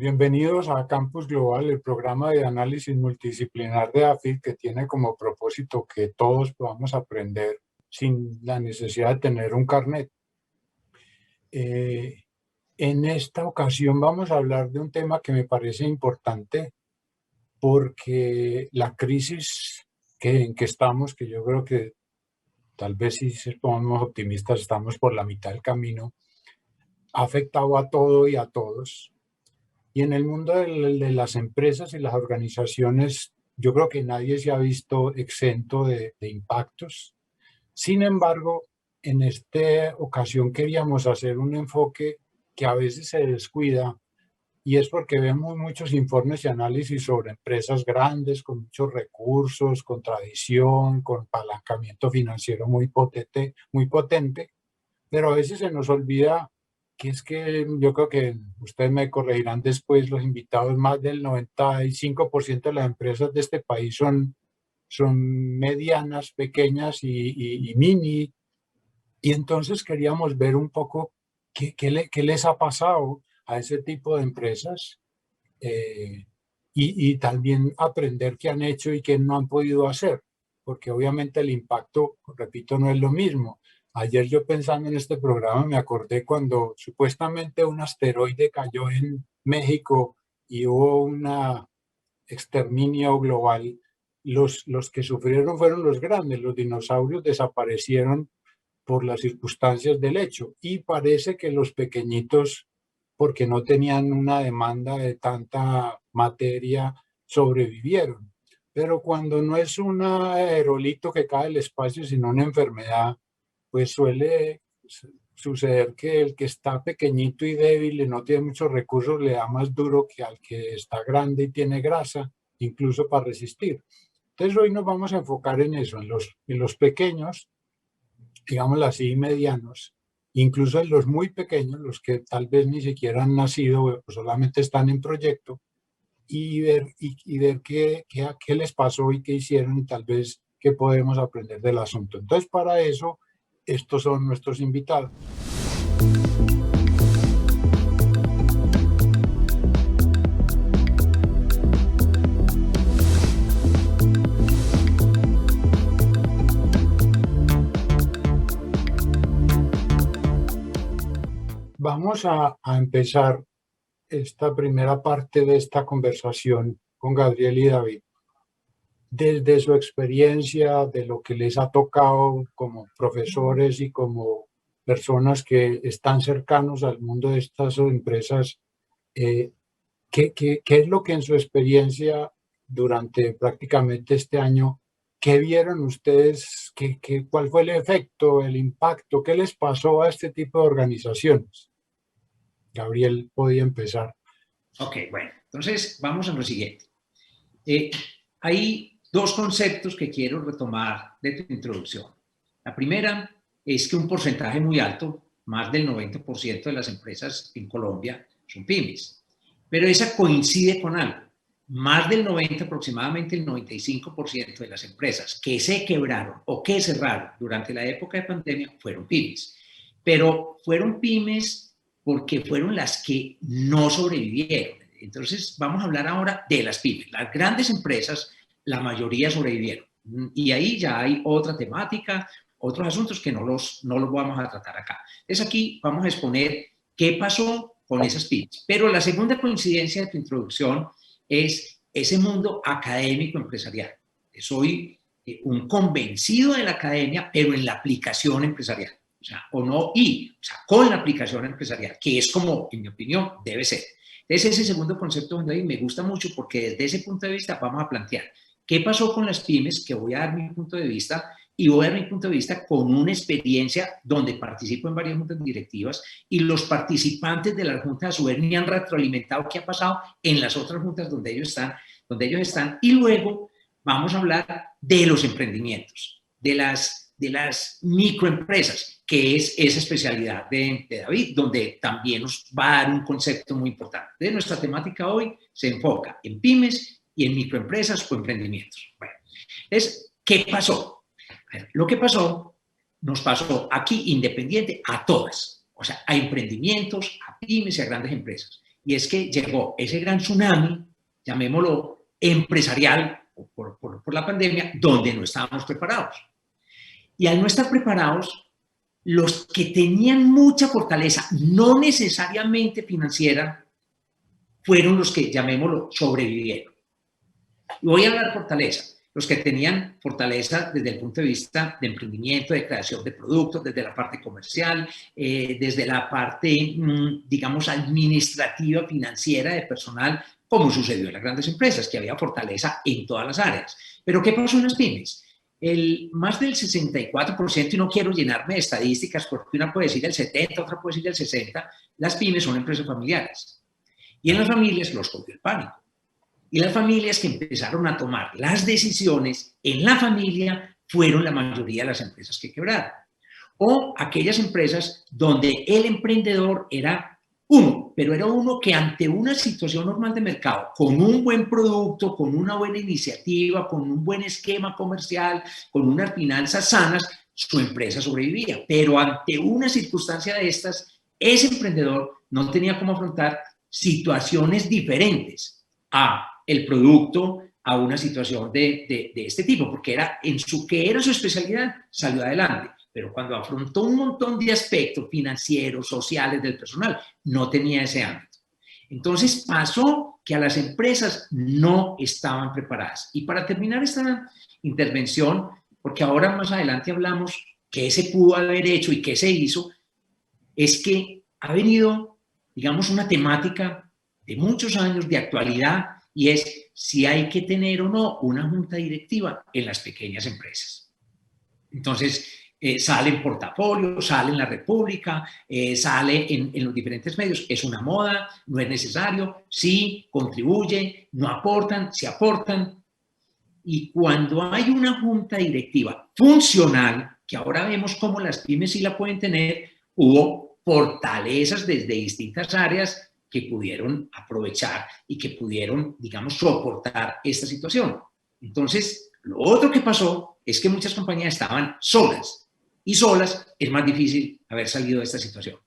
Bienvenidos a Campus Global, el programa de análisis multidisciplinar de AFIT que tiene como propósito que todos podamos aprender sin la necesidad de tener un carnet. En esta ocasión vamos a hablar de un tema que me parece importante porque la crisis en que estamos, que yo creo que tal vez si somos optimistas estamos por la mitad del camino, ha afectado a todo y a todos. Y en el mundo de las empresas y las organizaciones, yo creo que nadie se ha visto exento de impactos. Sin embargo, en esta ocasión queríamos hacer un enfoque que a veces se descuida, y es porque vemos muchos informes y análisis sobre empresas grandes, con muchos recursos, con tradición, con apalancamiento financiero muy potente, pero a veces se nos olvida que es que yo creo que ustedes me corregirán después, los invitados, más del 95% de las empresas de este país son medianas, pequeñas y mini. Y entonces queríamos ver un poco qué les ha pasado a ese tipo de empresas y también aprender qué han hecho y qué no han podido hacer, porque obviamente el impacto, repito, no es lo mismo. Ayer yo pensando en este programa me acordé cuando supuestamente un asteroide cayó en México y hubo un exterminio global. Los que sufrieron fueron los grandes, los dinosaurios desaparecieron por las circunstancias del hecho y parece que los pequeñitos, porque no tenían una demanda de tanta materia, sobrevivieron. Pero cuando no es un aerolito que cae del espacio, sino una enfermedad, pues suele suceder que el que está pequeñito y débil y no tiene muchos recursos le da más duro que al que está grande y tiene grasa, incluso para resistir. Entonces hoy nos vamos a enfocar en eso, en los pequeños, digámoslo así, medianos, incluso en los muy pequeños, los que tal vez ni siquiera han nacido o solamente están en proyecto, y ver qué les pasó y qué hicieron y tal vez qué podemos aprender del asunto. Entonces, para eso, estos son nuestros invitados. Vamos a empezar esta primera parte de esta conversación con Gabriel y David. Desde su experiencia, de lo que les ha tocado como profesores y como personas que están cercanos al mundo de estas empresas, ¿qué es lo que en su experiencia durante prácticamente este año, qué vieron ustedes, cuál fue el efecto, el impacto, qué les pasó a este tipo de organizaciones? Gabriel, podía empezar. Ok, bueno, entonces vamos a lo siguiente. Hay dos conceptos que quiero retomar de tu introducción. La primera es que un porcentaje muy alto, más del 90% de las empresas en Colombia son pymes, pero esa coincide con algo. Más del 90, aproximadamente el 95% de las empresas que se quebraron o que cerraron durante la época de pandemia fueron pymes, pero fueron pymes porque fueron las que no sobrevivieron. Entonces, vamos a hablar ahora de las pymes. Las grandes empresas, la mayoría sobrevivieron. Y ahí ya hay otra temática, otros asuntos que no los vamos a tratar acá. Entonces, aquí vamos a exponer qué pasó con esas pymes. Pero la segunda coincidencia de tu introducción es ese mundo académico empresarial. Soy un convencido de la academia, pero en la aplicación empresarial. O sea, con la aplicación empresarial, que es como, en mi opinión, debe ser. Entonces, ese segundo concepto donde me gusta mucho porque desde ese punto de vista vamos a plantear qué pasó con las pymes, que voy a dar mi punto de vista, y voy a dar mi punto de vista con una experiencia donde participo en varias juntas directivas y los participantes de las juntas a su vez me han retroalimentado qué ha pasado en las otras juntas donde ellos están, y luego vamos a hablar de los emprendimientos, de las microempresas, que es esa especialidad de David, donde también nos va a dar un concepto muy importante. De nuestra temática hoy se enfoca en pymes y en microempresas o emprendimientos. Bueno, entonces, ¿qué pasó? Lo que pasó, nos pasó aquí independiente a todas, o sea, a emprendimientos, a pymes y a grandes empresas. y es que llegó ese gran tsunami, llamémoslo empresarial, por la pandemia, donde no estábamos preparados. Y al no estar preparados, los que tenían mucha fortaleza, no necesariamente financiera, fueron los que, llamémoslo, sobrevivieron. Y voy a hablar de fortaleza. Los que tenían fortaleza desde el punto de vista de emprendimiento, de creación de productos, desde la parte comercial, desde la parte, digamos, administrativa, financiera, de personal, como sucedió en las grandes empresas, que había fortaleza en todas las áreas. Pero ¿qué pasó en las pymes? Más del 64%, y no quiero llenarme de estadísticas porque una puede decir el 70, otra puede decir el 60, las pymes son empresas familiares. Y en las familias los cogió el pánico. Y las familias que empezaron a tomar las decisiones en la familia fueron la mayoría de las empresas que quebraron. O aquellas empresas donde el emprendedor era uno, pero era uno que ante una situación normal de mercado, con un buen producto, con una buena iniciativa, con un buen esquema comercial, con unas finanzas sanas, su empresa sobrevivía. Pero ante una circunstancia de estas, ese emprendedor no tenía cómo afrontar situaciones diferentes a el producto, a una situación de este tipo, porque era que era su especialidad, salió adelante. Pero cuando afrontó un montón de aspectos financieros, sociales del personal, no tenía ese ámbito. Entonces pasó que a las empresas no estaban preparadas. Y para terminar esta intervención, porque ahora más adelante hablamos qué se pudo haber hecho y qué se hizo, es que ha venido, digamos, una temática de muchos años de actualidad, y es si hay que tener o no una junta directiva en las pequeñas empresas. Entonces, sale en Portafolio, sale en La República, sale en los diferentes medios. Es una moda, no es necesario, sí, contribuye, no aportan, sí aportan. Y cuando hay una junta directiva funcional, que ahora vemos cómo las pymes sí la pueden tener, hubo fortalezas desde distintas áreas que pudieron aprovechar y que pudieron, digamos, soportar esta situación. Entonces, lo otro que pasó es que muchas compañías estaban solas, y solas es más difícil haber salido de esta situación.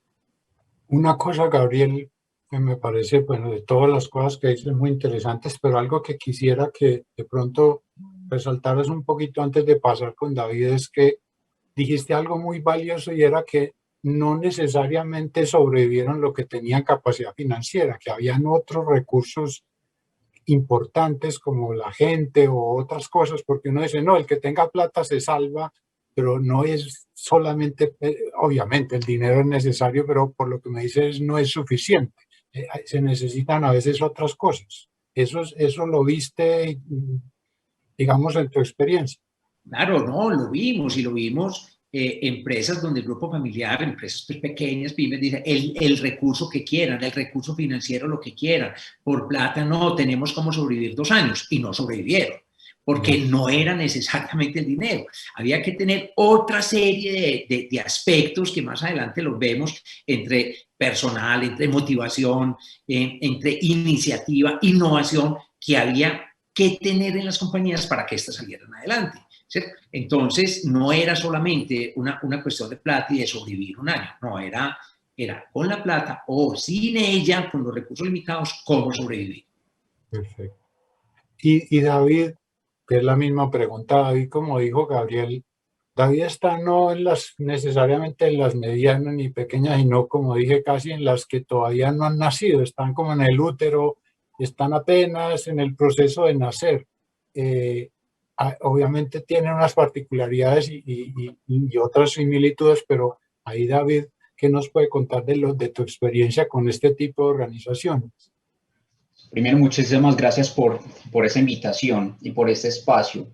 Una cosa, Gabriel, que me parece, bueno, de todas las cosas que dices muy interesantes, pero algo que quisiera que de pronto resaltaras un poquito antes de pasar con David, es que dijiste algo muy valioso, y era que no necesariamente sobrevivieron lo que tenían capacidad financiera, que habían otros recursos importantes como la gente o otras cosas, porque uno dice, no, el que tenga plata se salva, pero no es solamente, obviamente el dinero es necesario, pero por lo que me dices no es suficiente. Se necesitan a veces otras cosas. Eso lo viste, digamos, en tu experiencia. Claro, no, lo vimos y lo vimos. Empresas donde el grupo familiar, empresas pues, pequeñas, pymes, dice el recurso que quieran, el recurso financiero, lo que quieran. Por plata no, tenemos como sobrevivir 2 años, y no sobrevivieron, porque no era necesariamente el dinero. Había que tener otra serie de aspectos que más adelante los vemos, entre personal, entre motivación, entre iniciativa, innovación, que había que tener en las compañías para que éstas salieran adelante. ¿Cierto? Entonces, no era solamente una cuestión de plata y de sobrevivir un año, no, era con la plata o sin ella, con los recursos limitados, cómo sobrevivir. Perfecto. Y David, que es la misma pregunta, David, como dijo Gabriel, David está no necesariamente en las medianas ni pequeñas, sino, como dije, casi en las que todavía no han nacido, están como en el útero, están apenas en el proceso de nacer. Obviamente tienen unas particularidades y otras similitudes, pero ahí, David, ¿qué nos puede contar de tu experiencia con este tipo de organizaciones? Primero, muchísimas gracias por esa invitación y por este espacio.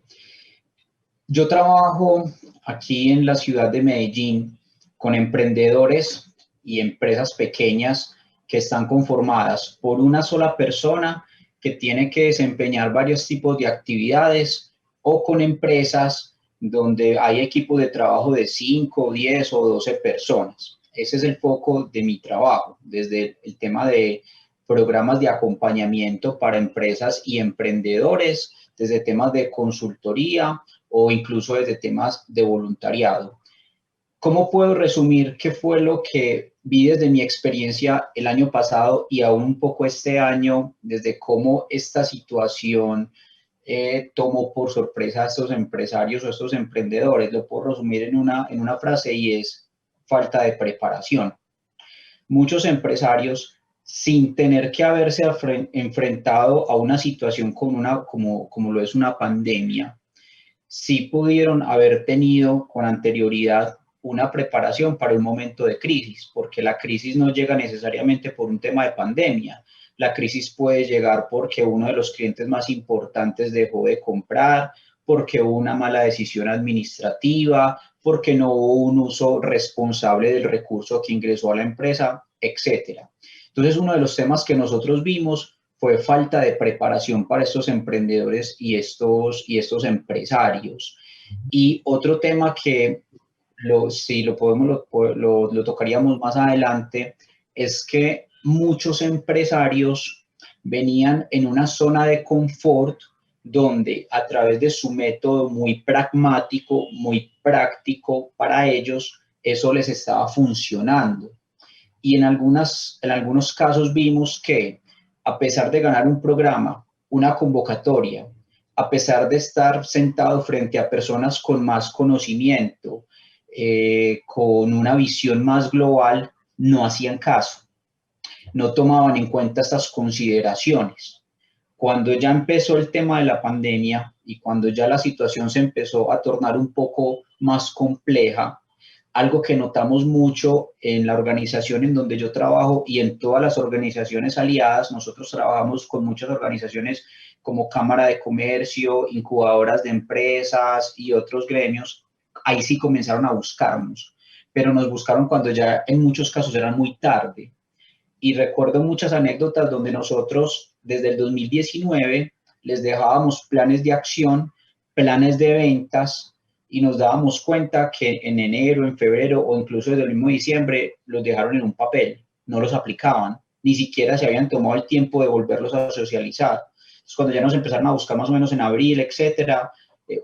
Yo trabajo aquí en la ciudad de Medellín con emprendedores y empresas pequeñas que están conformadas por una sola persona que tiene que desempeñar varios tipos de actividades, o con empresas donde hay equipos de trabajo de 5, 10 o 12 personas. Ese es el foco de mi trabajo, desde el tema de programas de acompañamiento para empresas y emprendedores, desde temas de consultoría o incluso desde temas de voluntariado. ¿Cómo puedo resumir qué fue lo que vi desde mi experiencia el año pasado y aún un poco este año, desde cómo esta situación tomó por sorpresa a estos empresarios o a estos emprendedores. Lo puedo resumir en una frase y es falta de preparación. Muchos empresarios, sin tener que haberse enfrentado a una situación como lo es una pandemia, sí pudieron haber tenido con anterioridad una preparación para un momento de crisis, porque la crisis no llega necesariamente por un tema de pandemia. La crisis puede llegar porque uno de los clientes más importantes dejó de comprar, porque hubo una mala decisión administrativa, porque no hubo un uso responsable del recurso que ingresó a la empresa, etcétera. Entonces, uno de los temas que nosotros vimos fue falta de preparación para estos emprendedores y estos empresarios. Y otro tema que si lo podemos, lo tocaríamos más adelante, es que muchos empresarios venían en una zona de confort donde a través de su método muy pragmático, muy práctico para ellos, eso les estaba funcionando. Y en algunos casos vimos que a pesar de ganar un programa, una convocatoria, a pesar de estar sentado frente a personas con más conocimiento, con una visión más global, no hacían caso, no tomaban en cuenta estas consideraciones. Cuando ya empezó el tema de la pandemia y cuando ya la situación se empezó a tornar un poco más compleja, algo que notamos mucho en la organización en donde yo trabajo y en todas las organizaciones aliadas, nosotros trabajamos con muchas organizaciones como Cámara de Comercio, incubadoras de empresas y otros gremios. Ahí sí comenzaron a buscarnos, pero nos buscaron cuando ya en muchos casos era muy tarde. Y recuerdo muchas anécdotas donde nosotros desde el 2019 les dejábamos planes de acción, planes de ventas, y nos dábamos cuenta que en enero, en febrero o incluso desde el mismo diciembre los dejaron en un papel, no los aplicaban, ni siquiera se habían tomado el tiempo de volverlos a socializar. Entonces, cuando ya nos empezaron a buscar más o menos en abril, etcétera,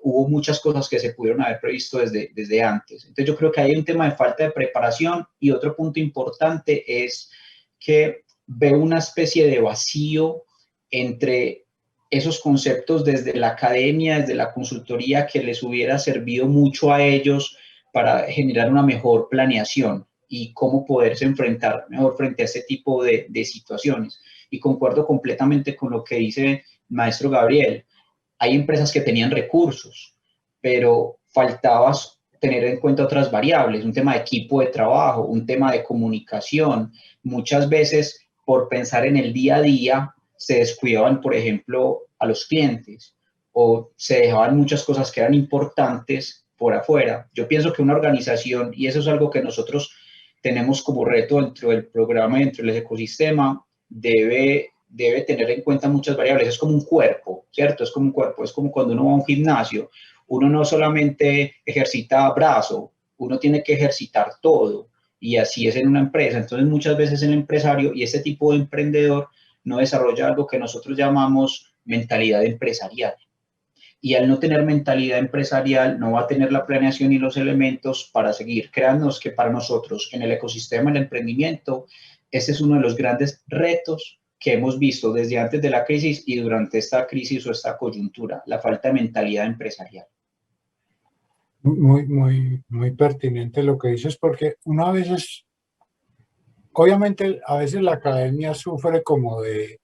hubo muchas cosas que se pudieron haber previsto desde antes. Entonces, yo creo que hay un tema de falta de preparación y otro punto importante es que veo una especie de vacío entre esos conceptos desde la academia, desde la consultoría, que les hubiera servido mucho a ellos para generar una mejor planeación y cómo poderse enfrentar mejor frente a este tipo de situaciones. Y concuerdo completamente con lo que dice el maestro Gabriel. Hay empresas que tenían recursos, pero faltaba tener en cuenta otras variables, un tema de equipo de trabajo, un tema de comunicación. Muchas veces, por pensar en el día a día, se descuidaban, por ejemplo, a los clientes o se dejaban muchas cosas que eran importantes por afuera. Yo pienso que una organización, y eso es algo que nosotros tenemos como reto dentro del programa, dentro del ecosistema, debe tener en cuenta muchas variables. Es como un cuerpo, ¿cierto? Es como un cuerpo, es como cuando uno va a un gimnasio. Uno no solamente ejercita brazo, uno tiene que ejercitar todo. Y así es en una empresa. Entonces, muchas veces el empresario y este tipo de emprendedor no desarrolla algo que nosotros llamamos mentalidad empresarial. Y al no tener mentalidad empresarial, no va a tener la planeación y los elementos para seguir. Créannos que para nosotros, en el ecosistema del emprendimiento, este es uno de los grandes retos que hemos visto desde antes de la crisis y durante esta crisis o esta coyuntura, la falta de mentalidad empresarial. Muy pertinente lo que dices, porque una vez, obviamente, a veces la academia sufre como de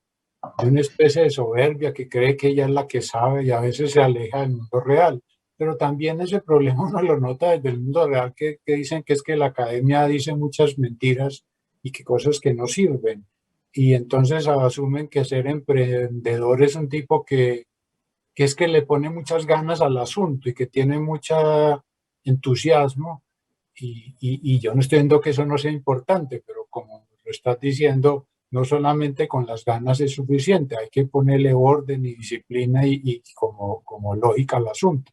una especie de soberbia que cree que ella es la que sabe y a veces se aleja del mundo real. Pero también ese problema uno lo nota desde el mundo real, que dicen que es que la academia dice muchas mentiras y que cosas que no sirven. Y entonces asumen que ser emprendedor es un tipo que es que le pone muchas ganas al asunto y que tiene mucho entusiasmo. Y yo no estoy diciendo que eso no sea importante, pero como lo estás diciendo, no solamente con las ganas es suficiente, hay que ponerle orden y disciplina y como lógica al asunto.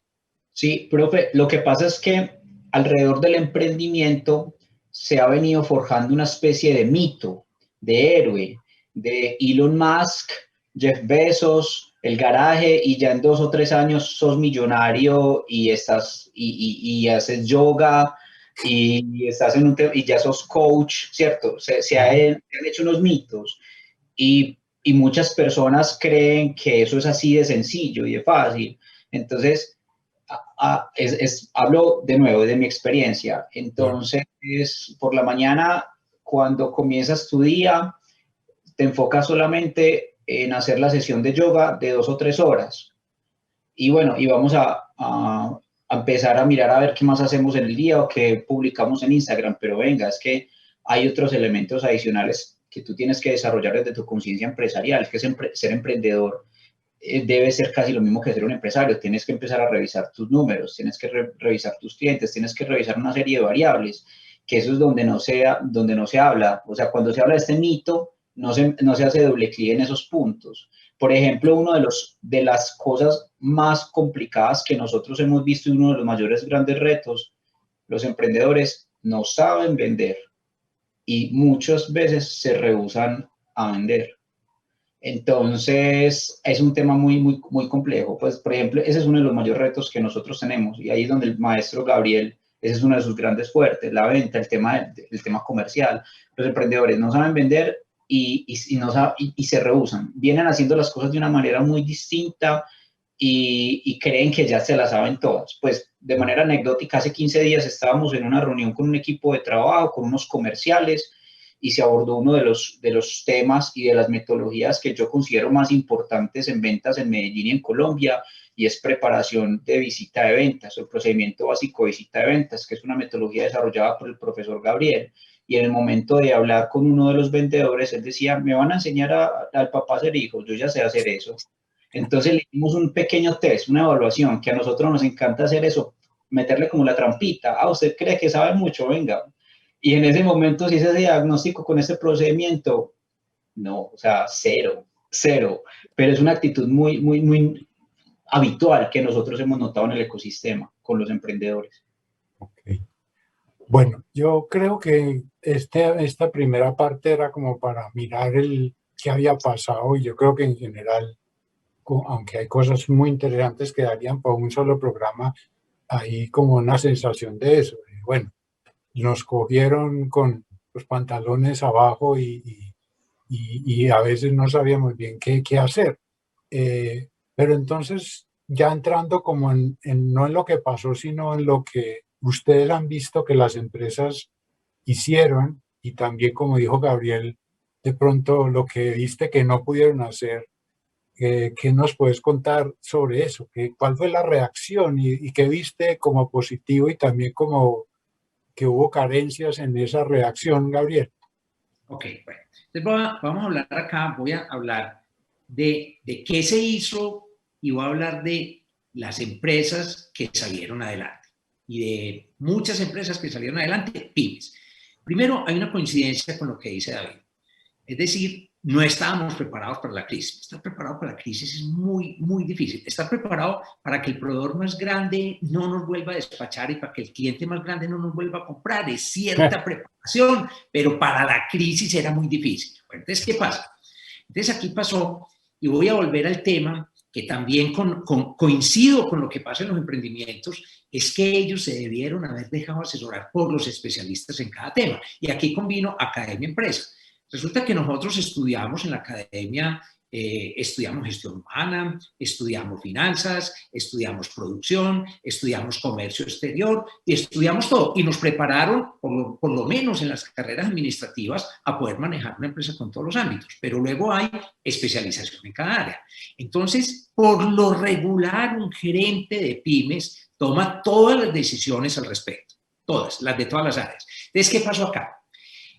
Sí, profe, lo que pasa es que alrededor del emprendimiento se ha venido forjando una especie de mito, de héroe, de Elon Musk, Jeff Bezos, el garaje, y ya en 2 o 3 años sos millonario y haces yoga y estás en un y ya sos coach, ¿cierto? Se han hecho unos mitos y muchas personas creen que eso es así de sencillo y de fácil. Entonces, hablo de nuevo de mi experiencia. Entonces, por la mañana, cuando comienzas tu día, te enfocas solamente en hacer la sesión de yoga de 2 o 3 horas. Y bueno, y vamos a empezar a mirar a ver qué más hacemos en el día o qué publicamos en Instagram. Pero venga, es que hay otros elementos adicionales que tú tienes que desarrollar desde tu conciencia empresarial, que es ser emprendedor. Debe ser casi lo mismo que ser un empresario. Tienes que empezar a revisar tus números, tienes que revisar tus clientes, tienes que revisar una serie de variables, que eso es donde no se habla. O sea, cuando se habla de este mito, no se hace doble clic en esos puntos. Por ejemplo, una de las cosas más complicadas que nosotros hemos visto y uno de los mayores grandes retos, los emprendedores no saben vender y muchas veces se rehúsan a vender. Entonces, es un tema muy, muy, muy complejo. Pues, por ejemplo, ese es uno de los mayores retos que nosotros tenemos y ahí es donde el maestro Gabriel, ese es uno de sus grandes fuertes, la venta, el tema comercial. Los emprendedores no saben vender y se rehúsan. Vienen haciendo las cosas de una manera muy distinta y creen que ya se las saben todas. Pues, de manera anecdótica, hace 15 días estábamos en una reunión con un equipo de trabajo, con unos comerciales, y se abordó uno de los temas y de las metodologías que yo considero más importantes en ventas en Medellín y en Colombia, y es preparación de visita de ventas, el procedimiento básico de visita de ventas, que es una metodología desarrollada por el profesor Gabriel. Y en el momento de hablar con uno de los vendedores, él decía, me van a enseñar al papá a ser hijos, yo ya sé hacer eso. Entonces le hicimos un pequeño test, una evaluación, que a nosotros nos encanta hacer eso, meterle como la trampita. ¿Usted cree que sabe mucho? Venga. Y en ese momento, si ese diagnóstico con ese procedimiento, no, o sea, cero. Pero es una actitud muy, muy, muy habitual que nosotros hemos notado en el ecosistema con los emprendedores. Okay. Bueno, yo creo que esta primera parte era como para mirar qué había pasado, y yo creo que en general, aunque hay cosas muy interesantes que darían para un solo programa, hay como una sensación de eso. Bueno, nos cogieron con los pantalones abajo y a veces no sabíamos bien qué hacer. Pero entonces, ya entrando como no en lo que pasó, sino en lo que ustedes han visto que las empresas hicieron, y también, como dijo Gabriel, de pronto lo que viste que no pudieron hacer, ¿qué nos puedes contar sobre eso? ¿Cuál fue la reacción y qué viste como positivo y también como que hubo carencias en esa reacción, Gabriel? Ok, bueno. Entonces vamos a hablar acá, voy a hablar de qué se hizo y voy a hablar de las empresas que salieron adelante y de muchas empresas que salieron adelante, pymes. Primero, hay una coincidencia con lo que dice David. Es decir, no estábamos preparados para la crisis. Estar preparado para la crisis es muy, muy difícil. Estar preparado para que el proveedor más grande no nos vuelva a despachar y para que el cliente más grande no nos vuelva a comprar. Es cierta preparación, pero para la crisis era muy difícil. Bueno, entonces, ¿qué pasa? Entonces, aquí pasó, y voy a volver al tema que también coincido con lo que pasa en los emprendimientos, es que ellos se debieron haber dejado asesorar por los especialistas en cada tema. Y aquí combino academia-empresa. Resulta que nosotros estudiamos en la academia, estudiamos gestión humana, estudiamos finanzas, estudiamos producción, estudiamos comercio exterior y estudiamos todo. Y nos prepararon, por lo menos en las carreras administrativas, a poder manejar una empresa con todos los ámbitos. Pero luego hay especialización en cada área. Entonces, por lo regular, un gerente de pymes toma todas las decisiones al respecto. Todas, las de todas las áreas. Entonces, ¿qué pasó acá?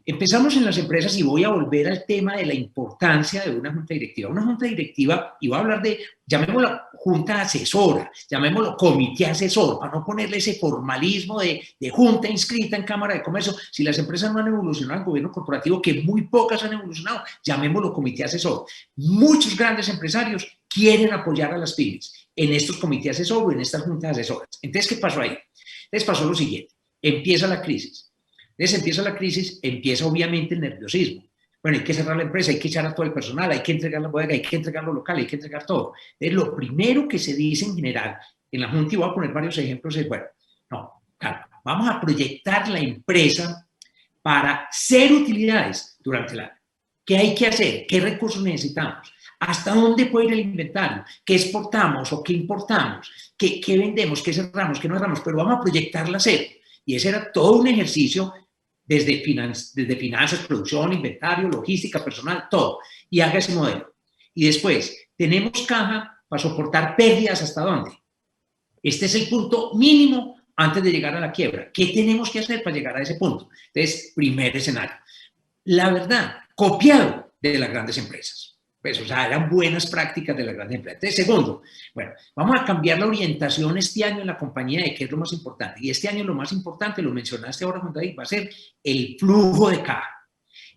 Empezamos en las empresas y voy a volver al tema de la importancia de una junta directiva. Una junta directiva, y voy a hablar de, llamémoslo junta asesora, llamémoslo comité asesor, para no ponerle ese formalismo de junta inscrita en Cámara de Comercio. Si las empresas no han evolucionado en gobierno corporativo, que muy pocas han evolucionado, llamémoslo comité asesor. Muchos grandes empresarios quieren apoyar a las pymes en estos comités asesor o en estas juntas asesoras. Entonces, ¿qué pasó ahí? Entonces pasó lo siguiente, empieza la crisis. Entonces empieza la crisis, empieza obviamente el nerviosismo. Bueno, hay que cerrar la empresa, hay que echar a todo el personal, hay que entregar la bodega, hay que entregar lo local, hay que entregar todo. Entonces, lo primero que se dice en general en la Junta, y voy a poner varios ejemplos, es, bueno, no, calma, vamos a proyectar la empresa para 0 utilidades durante el año. ¿Qué hay que hacer? ¿Qué recursos necesitamos? ¿Hasta dónde puede ir el inventario? ¿Qué exportamos o qué importamos? ¿Qué vendemos? ¿Qué cerramos? ¿Qué no cerramos? Pero vamos a proyectarla a 0. Y ese era todo un ejercicio desde finanzas, producción, inventario, logística, personal, todo. Y haga ese modelo. Y después, tenemos caja para soportar pérdidas ¿hasta dónde? Este es el punto mínimo antes de llegar a la quiebra. ¿Qué tenemos que hacer para llegar a ese punto? Entonces, primer escenario. La verdad, copiado de las grandes empresas. Pues, o sea, eran buenas prácticas de las grandes empresas. Entonces, segundo, bueno, vamos a cambiar la orientación este año en la compañía de qué es lo más importante. Y este año lo más importante, lo mencionaste ahora, Juan David, va a ser el flujo de caja.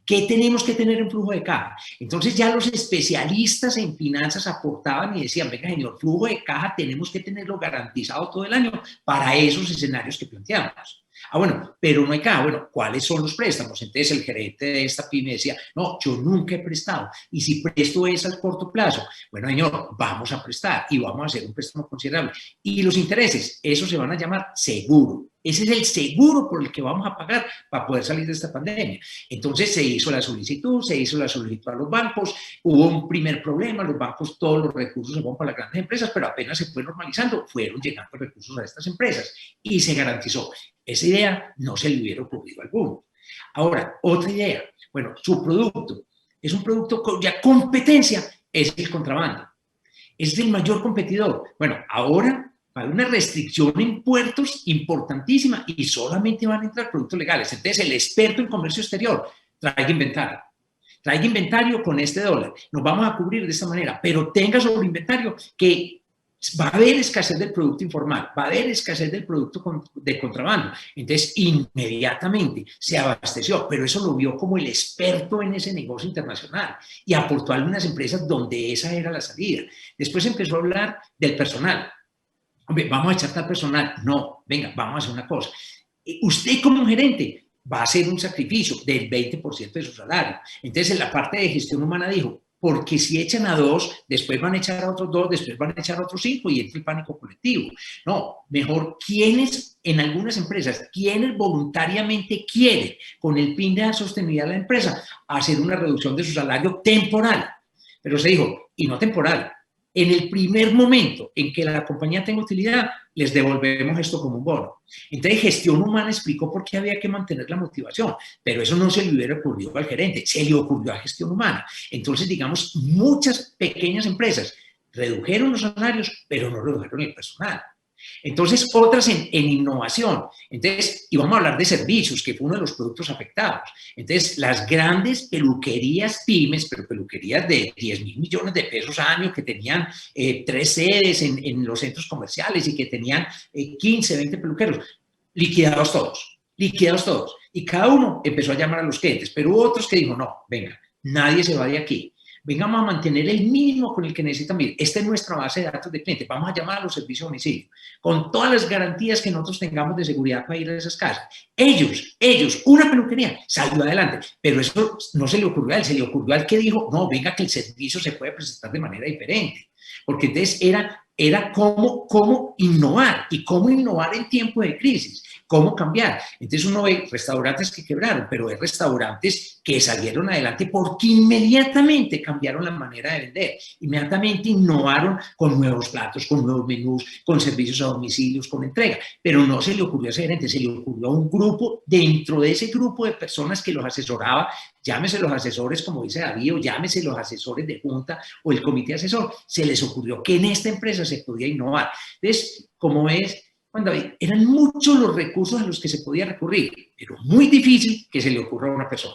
¿Qué tenemos que tener en flujo de caja? Entonces ya los especialistas en finanzas aportaban y decían, venga señor, flujo de caja tenemos que tenerlo garantizado todo el año para esos escenarios que planteamos. Ah, bueno, pero no hay caja. Bueno, ¿cuáles son los préstamos? Entonces el gerente de esta pyme decía, no, yo nunca he prestado. Y si presto es al corto plazo, bueno, señor, vamos a prestar y vamos a hacer un préstamo considerable. Y los intereses, eso se van a llamar seguro. Ese es el seguro por el que vamos a pagar para poder salir de esta pandemia. Entonces se hizo la solicitud a los bancos, hubo un primer problema, los bancos, todos los recursos se van para las grandes empresas, pero apenas se fue normalizando, fueron llegando recursos a estas empresas y se garantizó. Esa idea no se le hubiera ocurrido a alguno. Ahora, otra idea, bueno, su producto es un producto cuya competencia es el contrabando. Es el mayor competidor. Bueno, ahora hay una restricción en puertos importantísima y solamente van a entrar productos legales. Entonces, el experto en comercio exterior traiga inventario. Traiga inventario con este dólar. Nos vamos a cubrir de esta manera, pero tenga sobre inventario que va a haber escasez del producto informal, va a haber escasez del producto de contrabando. Entonces, inmediatamente se abasteció, pero eso lo vio como el experto en ese negocio internacional y aportó a algunas empresas donde esa era la salida. Después empezó a hablar del personal. Hombre, vamos a echar tal personal. No, venga, vamos a hacer una cosa. Usted como gerente va a hacer un sacrificio del 20% de su salario. Entonces, en la parte de gestión humana dijo, porque si echan a 2, después van a echar a otros 2, después van a echar a otros 5 y entra el pánico colectivo. No, mejor, ¿quiénes en algunas empresas, quienes voluntariamente quieren, con el fin de dar sostenibilidad a la empresa, hacer una reducción de su salario temporal? Pero se dijo, y no temporal. En el primer momento en que la compañía tenga utilidad, les devolvemos esto como un bono. Entonces, gestión humana explicó por qué había que mantener la motivación, pero eso no se le hubiera ocurrido al gerente, se le ocurrió a gestión humana. Entonces, digamos, muchas pequeñas empresas redujeron los salarios, pero no redujeron el personal. Entonces, otras en innovación. Entonces, y vamos a hablar de servicios, que fue uno de los productos afectados. Entonces, las grandes peluquerías pymes, pero peluquerías de 10.000 millones de pesos año, que tenían 3 sedes en los centros comerciales y que tenían 15, 20 peluqueros, liquidados todos. Y cada uno empezó a llamar a los clientes, pero hubo otros que dijo, no, venga, nadie se va de aquí. Vengamos a mantener el mínimo con el que necesitan. Mire, esta es nuestra base de datos de cliente. Vamos a llamar a los servicios de domicilio con todas las garantías que nosotros tengamos de seguridad para ir a esas casas. Ellos, una peluquería, salió adelante. Pero eso no se le ocurrió a él, se le ocurrió al que dijo, no, venga que el servicio se puede presentar de manera diferente. Porque entonces era cómo innovar y cómo innovar en tiempo de crisis. ¿Cómo cambiar? Entonces uno ve restaurantes que quebraron, pero hay restaurantes que salieron adelante porque inmediatamente cambiaron la manera de vender, inmediatamente innovaron con nuevos platos, con nuevos menús, con servicios a domicilios, con entrega, pero no se le ocurrió a ese gerente, se le ocurrió a un grupo, dentro de ese grupo de personas que los asesoraba, llámese los asesores, como dice David, o llámese los asesores de junta o el comité asesor, se les ocurrió que en esta empresa se podía innovar. Entonces, como ves, cuando eran muchos los recursos a los que se podía recurrir, pero muy difícil que se le ocurra a una persona.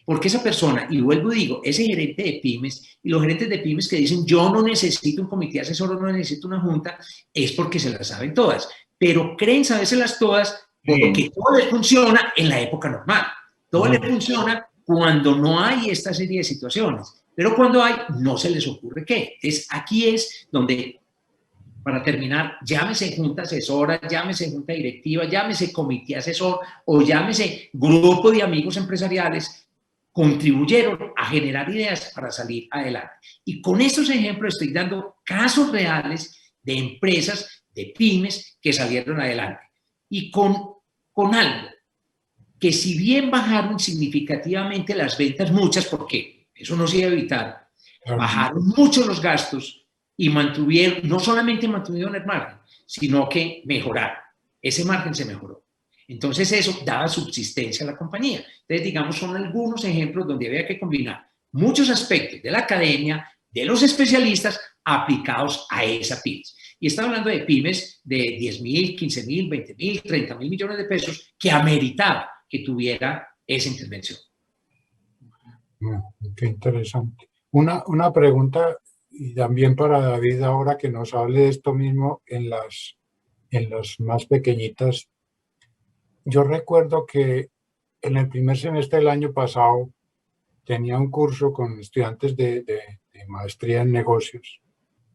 Porque esa persona, y vuelvo y digo, ese gerente de pymes y los gerentes de pymes que dicen yo no necesito un comité asesor o no necesito una junta, es porque se las saben todas, pero creen sabérselas todas porque todo les funciona en la época normal. Todo les funciona cuando no hay esta serie de situaciones, pero cuando hay, no se les ocurre qué. Entonces, aquí es donde, para terminar, llámese junta asesora, llámese junta directiva, llámese comité asesor o llámese grupo de amigos empresariales, contribuyeron a generar ideas para salir adelante. Y con estos ejemplos estoy dando casos reales de empresas, de pymes que salieron adelante. Y con con algo, que si bien bajaron significativamente las ventas, muchas, porque eso no se iba a evitar, bajaron mucho los gastos y mantuvieron, no solamente mantuvieron el margen, sino que mejoraron. Ese margen se mejoró. Entonces eso daba subsistencia a la compañía. Entonces, digamos, son algunos ejemplos donde había que combinar muchos aspectos de la academia, de los especialistas, aplicados a esa pymes. Y está hablando de pymes de 10.000, 15.000, 20.000, 30.000 millones de pesos que ameritaba que tuviera esa intervención. Qué interesante. Una pregunta, y también para David, ahora que nos hable de esto mismo en las más pequeñitas. Yo recuerdo que en el primer semestre del año pasado tenía un curso con estudiantes de maestría en negocios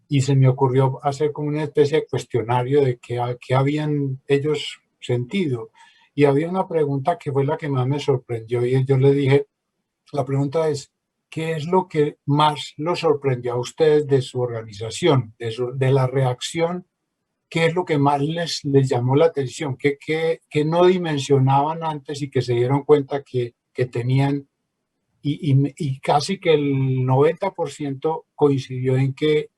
y se me ocurrió hacer como una especie de cuestionario de qué habían ellos sentido. Y había una pregunta que fue la que más me sorprendió y yo le dije, la pregunta es, ¿qué es lo que más lo sorprendió a ustedes de su organización, de la reacción? ¿Qué es lo que más les llamó la atención? ¿Qué no dimensionaban antes y que se dieron cuenta que tenían? Y casi que el 90% coincidió en que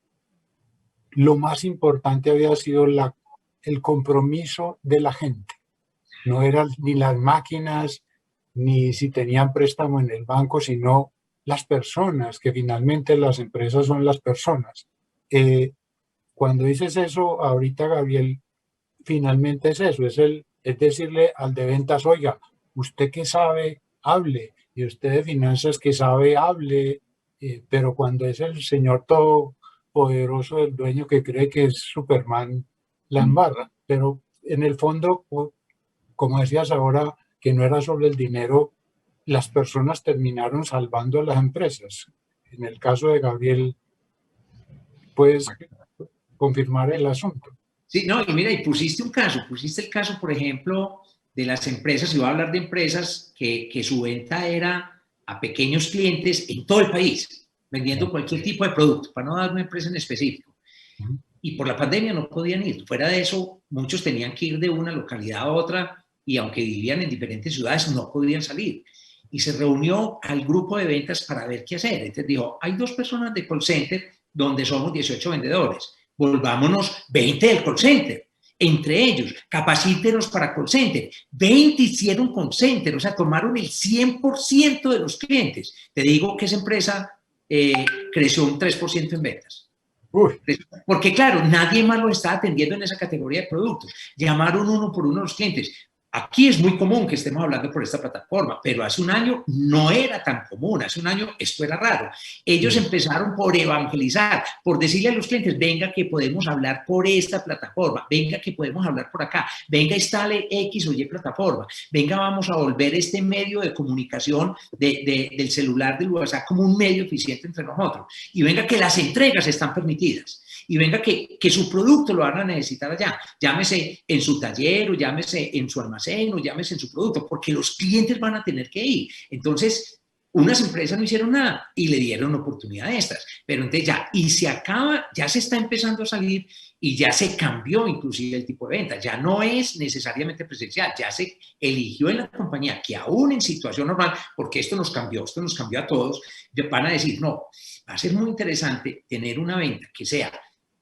lo más importante había sido el compromiso de la gente. No eran ni las máquinas, ni si tenían préstamo en el banco, sino las personas, que finalmente las empresas son las personas. Cuando dices eso, ahorita, Gabriel, finalmente es eso, es decirle al de ventas, oiga, usted que sabe, hable, y usted de finanzas que sabe, hable, pero cuando es el señor todopoderoso, el dueño que cree que es Superman, la embarra. Pero en el fondo, como decías ahora, que no era sobre el dinero, las personas terminaron salvando a las empresas. En el caso de Gabriel, puedes confirmar el asunto. Sí, no, y mira, y pusiste el caso, por ejemplo, de las empresas, y voy a hablar de empresas que su venta era a pequeños clientes en todo el país, vendiendo cualquier tipo de producto, para no dar una empresa en específico. Y por la pandemia no podían ir. Fuera de eso, muchos tenían que ir de una localidad a otra y aunque vivían en diferentes ciudades, no podían salir. Y se reunió al grupo de ventas para ver qué hacer. Entonces dijo, hay 2 personas de call center donde somos 18 vendedores. Volvámonos 20 del call center. Entre ellos, capacítenos para call center. 20 hicieron call center, o sea, tomaron el 100% de los clientes. Te digo que esa empresa creció un 3% en ventas. Uy. Porque claro, nadie más lo está atendiendo en esa categoría de productos. Llamaron uno por uno a los clientes. Aquí es muy común que estemos hablando por esta plataforma, pero hace un año no era tan común, hace un año esto era raro. Ellos empezaron por evangelizar, por decirle a los clientes, venga que podemos hablar por esta plataforma, venga que podemos hablar por acá, venga instale X o Y plataforma, venga vamos a volver este medio de comunicación del celular, del WhatsApp, como un medio eficiente entre nosotros. Y venga que las entregas están permitidas. Y venga que su producto lo van a necesitar allá, llámese en su taller o llámese en su almacén o llámese en su producto, porque los clientes van a tener que ir. Entonces, unas empresas no hicieron nada y le dieron oportunidad de estas, pero entonces ya, y se acaba, ya se está empezando a salir y ya se cambió inclusive el tipo de venta, ya no es necesariamente presencial, ya se eligió en la compañía que aún en situación normal, porque esto nos cambió a todos, van a decir, no, va a ser muy interesante tener una venta que sea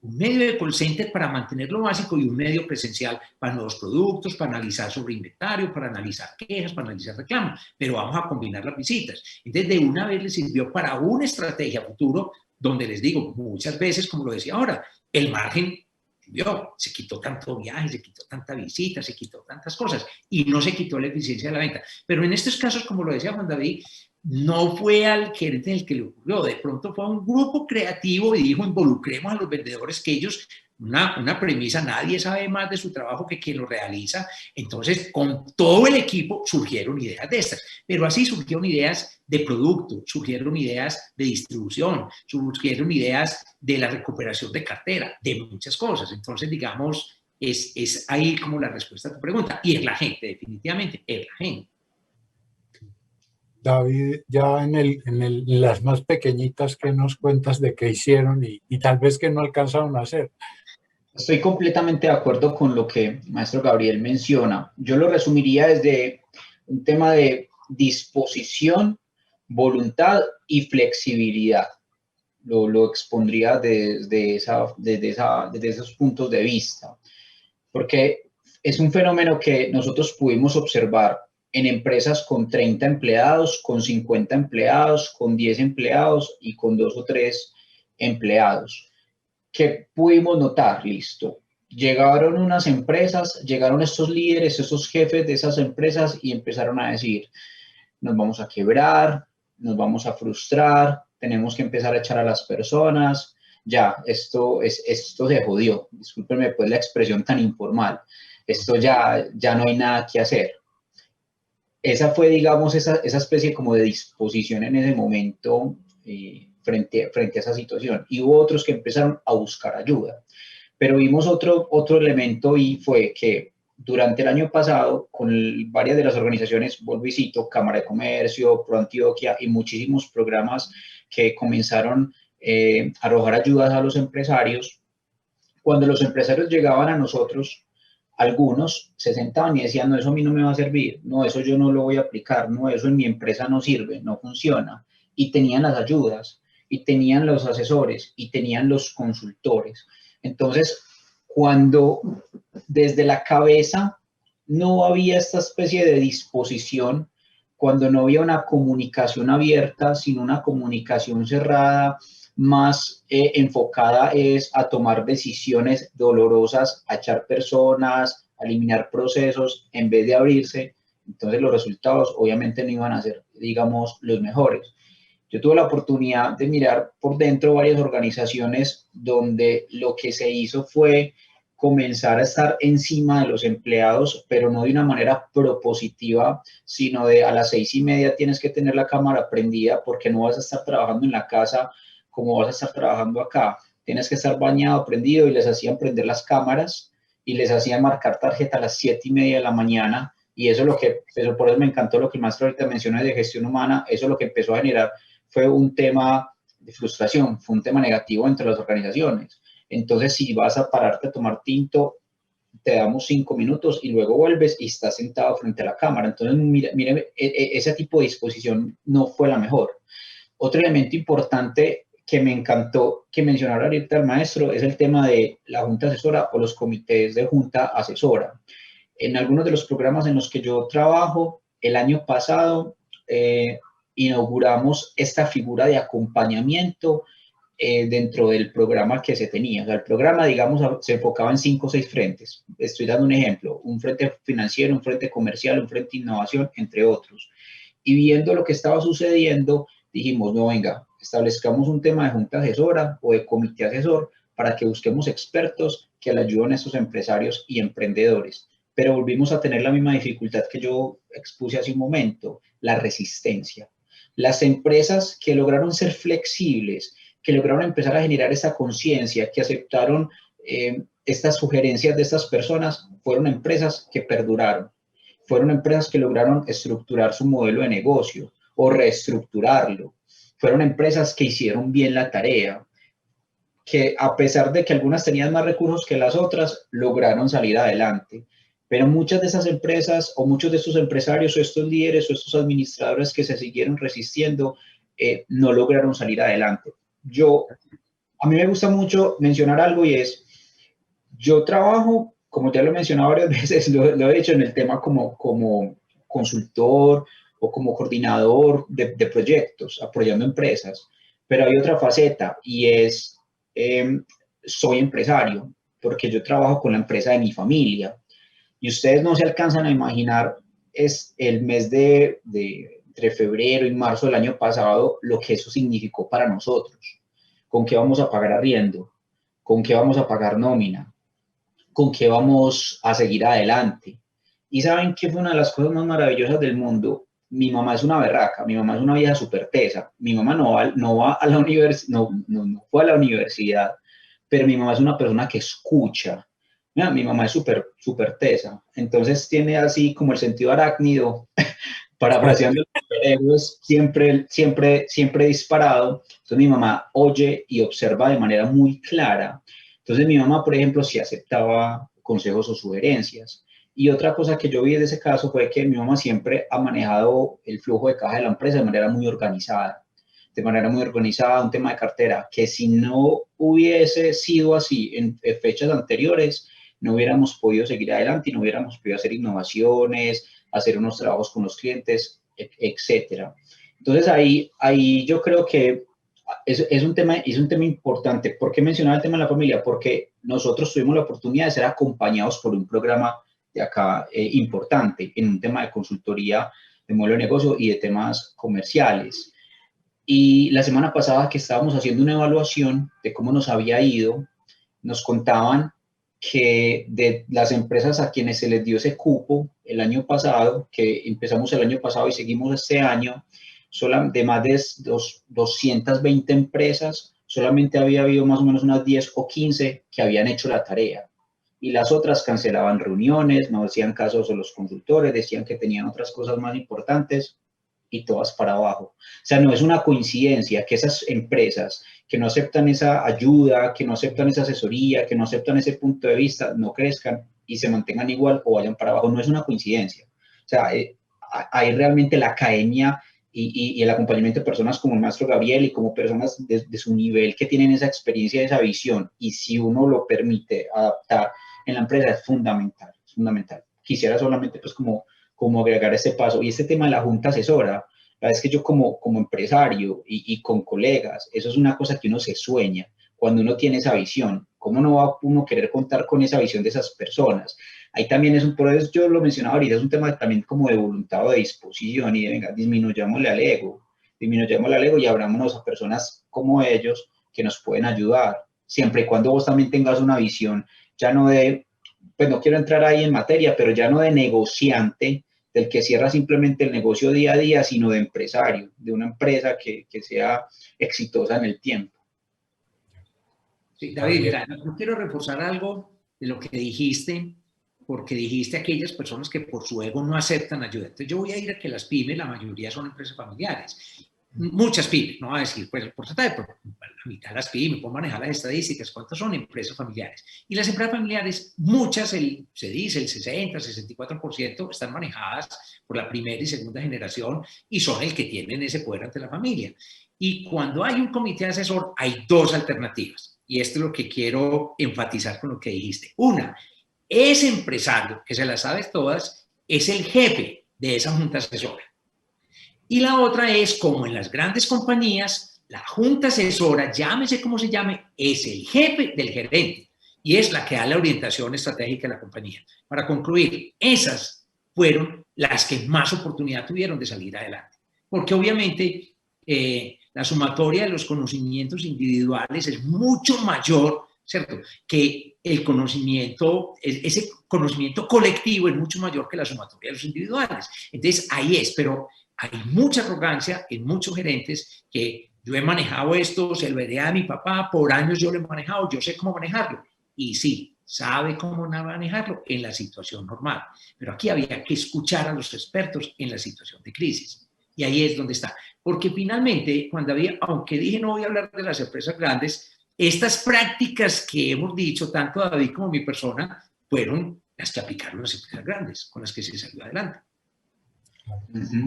un medio de call center para mantener lo básico y un medio presencial para nuevos productos, para analizar sobre inventario, para analizar quejas, para analizar reclamos, pero vamos a combinar las visitas. Entonces, de una vez les sirvió para una estrategia futuro donde les digo, muchas veces, como lo decía ahora, el margen cambió, se quitó tanto viaje, se quitó tanta visita, se quitó tantas cosas y no se quitó la eficiencia de la venta. Pero en estos casos, como lo decía Juan David, no fue al gerente el que le ocurrió, de pronto fue a un grupo creativo y dijo, involucremos a los vendedores, que ellos, una premisa, nadie sabe más de su trabajo que quien lo realiza. Entonces, con todo el equipo surgieron ideas de estas, pero así surgieron ideas de producto, surgieron ideas de distribución, surgieron ideas de la recuperación de cartera, de muchas cosas. Entonces, digamos, es ahí como la respuesta a tu pregunta. Y es la gente, definitivamente, es la gente. David, ya en las más pequeñitas, ¿qué nos cuentas de qué hicieron y tal vez que no alcanzaron a hacer? Estoy completamente de acuerdo con lo que maestro Gabriel menciona. Yo lo resumiría desde un tema de disposición, voluntad y flexibilidad. Lo expondría desde esos puntos de vista, porque es un fenómeno que nosotros pudimos observar en empresas con 30 empleados, con 50 empleados, con 10 empleados y con 2 o 3 empleados. ¿Qué pudimos notar? Listo. Llegaron unas empresas, llegaron estos líderes, estos jefes de esas empresas y empezaron a decir, nos vamos a quebrar, nos vamos a frustrar, tenemos que empezar a echar a las personas, ya, esto se jodió, discúlpenme pues la expresión tan informal, esto ya no hay nada que hacer. Esa fue, digamos, esa especie como de disposición en ese momento frente a esa situación. Y hubo otros que empezaron a buscar ayuda. Pero vimos otro elemento y fue que durante el año pasado, con varias de las organizaciones, vuelvo y cito, Cámara de Comercio, Pro Antioquia y muchísimos programas que comenzaron a arrojar ayudas a los empresarios, cuando los empresarios llegaban a nosotros, algunos se sentaban y decían, no, eso a mí no me va a servir, no, eso yo no lo voy a aplicar, no, eso en mi empresa no sirve, no funciona. Y tenían las ayudas, y tenían los asesores, y tenían los consultores. Entonces, cuando desde la cabeza no había esta especie de disposición, cuando no había una comunicación abierta, sino una comunicación cerrada, más enfocada es a tomar decisiones dolorosas, a echar personas, a eliminar procesos, en vez de abrirse, entonces los resultados obviamente no iban a ser, digamos, los mejores. Yo tuve la oportunidad de mirar por dentro varias organizaciones donde lo que se hizo fue comenzar a estar encima de los empleados, pero no de una manera propositiva, sino de a las 6:30 tienes que tener la cámara prendida porque no vas a estar trabajando en la casa como vas a estar trabajando acá. Tienes que estar bañado, prendido, y les hacían prender las cámaras y les hacían marcar tarjeta a las 7:30 de la mañana. Y eso es lo que, por eso me encantó lo que el maestro ahorita mencionó de gestión humana, eso lo que empezó a generar fue un tema de frustración, fue un tema negativo entre las organizaciones. Entonces, si vas a pararte a tomar tinto, te damos 5 minutos y luego vuelves y estás sentado frente a la cámara. Entonces, mire, ese tipo de disposición no fue la mejor. Otro elemento importante que me encantó que mencionara ahorita el maestro es el tema de la junta asesora o los comités de junta asesora. En algunos de los programas en los que yo trabajo, el año pasado inauguramos esta figura de acompañamiento dentro del programa que se tenía. O sea, el programa, digamos, se enfocaba en 5 o 6 frentes. Estoy dando un ejemplo, un frente financiero, un frente comercial, un frente de innovación, entre otros. Y viendo lo que estaba sucediendo, dijimos, no, venga, establezcamos un tema de junta asesora o de comité asesor para que busquemos expertos que le ayuden a estos empresarios y emprendedores. Pero volvimos a tener la misma dificultad que yo expuse hace un momento, la resistencia. Las empresas que lograron ser flexibles, que lograron empezar a generar esa conciencia, que aceptaron estas sugerencias de estas personas, fueron empresas que perduraron. Fueron empresas que lograron estructurar su modelo de negocio o reestructurarlo. Fueron empresas que hicieron bien la tarea, que a pesar de que algunas tenían más recursos que las otras, lograron salir adelante. Pero muchas de esas empresas o muchos de estos empresarios o estos líderes o estos administradores que se siguieron resistiendo no lograron salir adelante. A mí me gusta mucho mencionar algo y es, yo trabajo, como ya lo he mencionado varias veces, lo he hecho en el tema como consultor o como coordinador de proyectos, apoyando empresas, pero hay otra faceta y es, soy empresario, porque yo trabajo con la empresa de mi familia. Y ustedes no se alcanzan a imaginar, es el mes entre febrero y marzo del año pasado, lo que eso significó para nosotros. ¿Con qué vamos a pagar arriendo? ¿Con qué vamos a pagar nómina? ¿Con qué vamos a seguir adelante? Y ¿saben qué fue una de las cosas más maravillosas del mundo? Mi mamá es una berraca, mi mamá es una vieja súper tesa. Mi mamá no va a la universidad, no fue a la universidad, pero mi mamá es una persona que escucha. Mira, mi mamá es súper tesa, entonces tiene así como el sentido arácnido, parafraseando los superhéroes, siempre disparado. Entonces mi mamá oye y observa de manera muy clara. Entonces mi mamá, por ejemplo, sí aceptaba consejos o sugerencias. Y otra cosa que yo vi de ese caso fue que mi mamá siempre ha manejado el flujo de caja de la empresa de manera muy organizada. Un tema de cartera, que si no hubiese sido así en fechas anteriores, no hubiéramos podido seguir adelante y no hubiéramos podido hacer innovaciones, hacer unos trabajos con los clientes, etcétera. Entonces ahí yo creo que es un tema importante. ¿Por qué mencionaba el tema de la familia? Porque nosotros tuvimos la oportunidad de ser acompañados por un programa de acá importante en un tema de consultoría de modelo de negocio y de temas comerciales. Y la semana pasada que estábamos haciendo una evaluación de cómo nos había ido, nos contaban que de las empresas a quienes se les dio ese cupo el año pasado, que empezamos el año pasado y seguimos este año, de más de 220 empresas, solamente había habido más o menos unas 10 o 15 que habían hecho la tarea. Y las otras cancelaban reuniones, no hacían caso a los consultores, decían que tenían otras cosas más importantes y todas para abajo. O sea, no es una coincidencia que esas empresas que no aceptan esa ayuda, que no aceptan esa asesoría, que no aceptan ese punto de vista, no crezcan y se mantengan igual o vayan para abajo. No es una coincidencia. O sea, hay realmente la academia y el acompañamiento de personas como el maestro Gabriel y como personas de su nivel que tienen esa experiencia, esa visión, y si uno lo permite adaptar en la empresa es fundamental, es fundamental. Quisiera solamente pues como agregar este paso y este tema de la junta asesora. La verdad es que yo como empresario y con colegas, eso es una cosa que uno se sueña cuando uno tiene esa visión. ¿Cómo no va uno querer contar con esa visión de esas personas? Ahí también por eso yo lo mencionaba ahorita, es un tema también como de voluntad o de disposición y de, venga, disminuyámosle al ego y abrámonos a personas como ellos que nos pueden ayudar, siempre y cuando vos también tengas una visión, ya no de, pues no quiero entrar ahí en materia, pero ya no de negociante, del que cierra simplemente el negocio día a día, sino de empresario, de una empresa que sea exitosa en el tiempo. Sí, David, mira, no quiero reforzar algo de lo que dijiste, porque dijiste aquellas personas que por su ego no aceptan ayuda. Entonces yo voy a ir a que las pymes, la mayoría son empresas familiares. Muchas pymes, no voy a decir pues el porcentaje, pero la mitad de las pymes, puedo manejar las estadísticas, cuántas son empresas familiares. Y las empresas familiares, muchas, se dice el 60, 64% están manejadas por la primera y segunda generación y son el que tienen ese poder ante la familia. Y cuando hay un comité asesor, hay dos alternativas. Y esto es lo que quiero enfatizar con lo que dijiste. Una, ese empresario, que se las sabe todas, es el jefe de esa junta asesora. Y la otra es, como en las grandes compañías, la junta asesora, llámese como se llame, es el jefe del gerente y es la que da la orientación estratégica de la compañía. Para concluir, esas fueron las que más oportunidad tuvieron de salir adelante. Porque obviamente la sumatoria de los conocimientos individuales es mucho mayor, ¿cierto?, que el conocimiento, ese conocimiento colectivo es mucho mayor que la sumatoria de los individuales. Entonces, ahí es, pero hay mucha arrogancia en muchos gerentes que yo he manejado esto, se lo heredé a mi papá, por años yo lo he manejado, yo sé cómo manejarlo. Y sí, sabe cómo manejarlo en la situación normal. Pero aquí había que escuchar a los expertos en la situación de crisis. Y ahí es donde está. Porque finalmente, aunque dije no voy a hablar de las empresas grandes, estas prácticas que hemos dicho, tanto David como mi persona, fueron las que aplicaron las empresas grandes, con las que se salió adelante.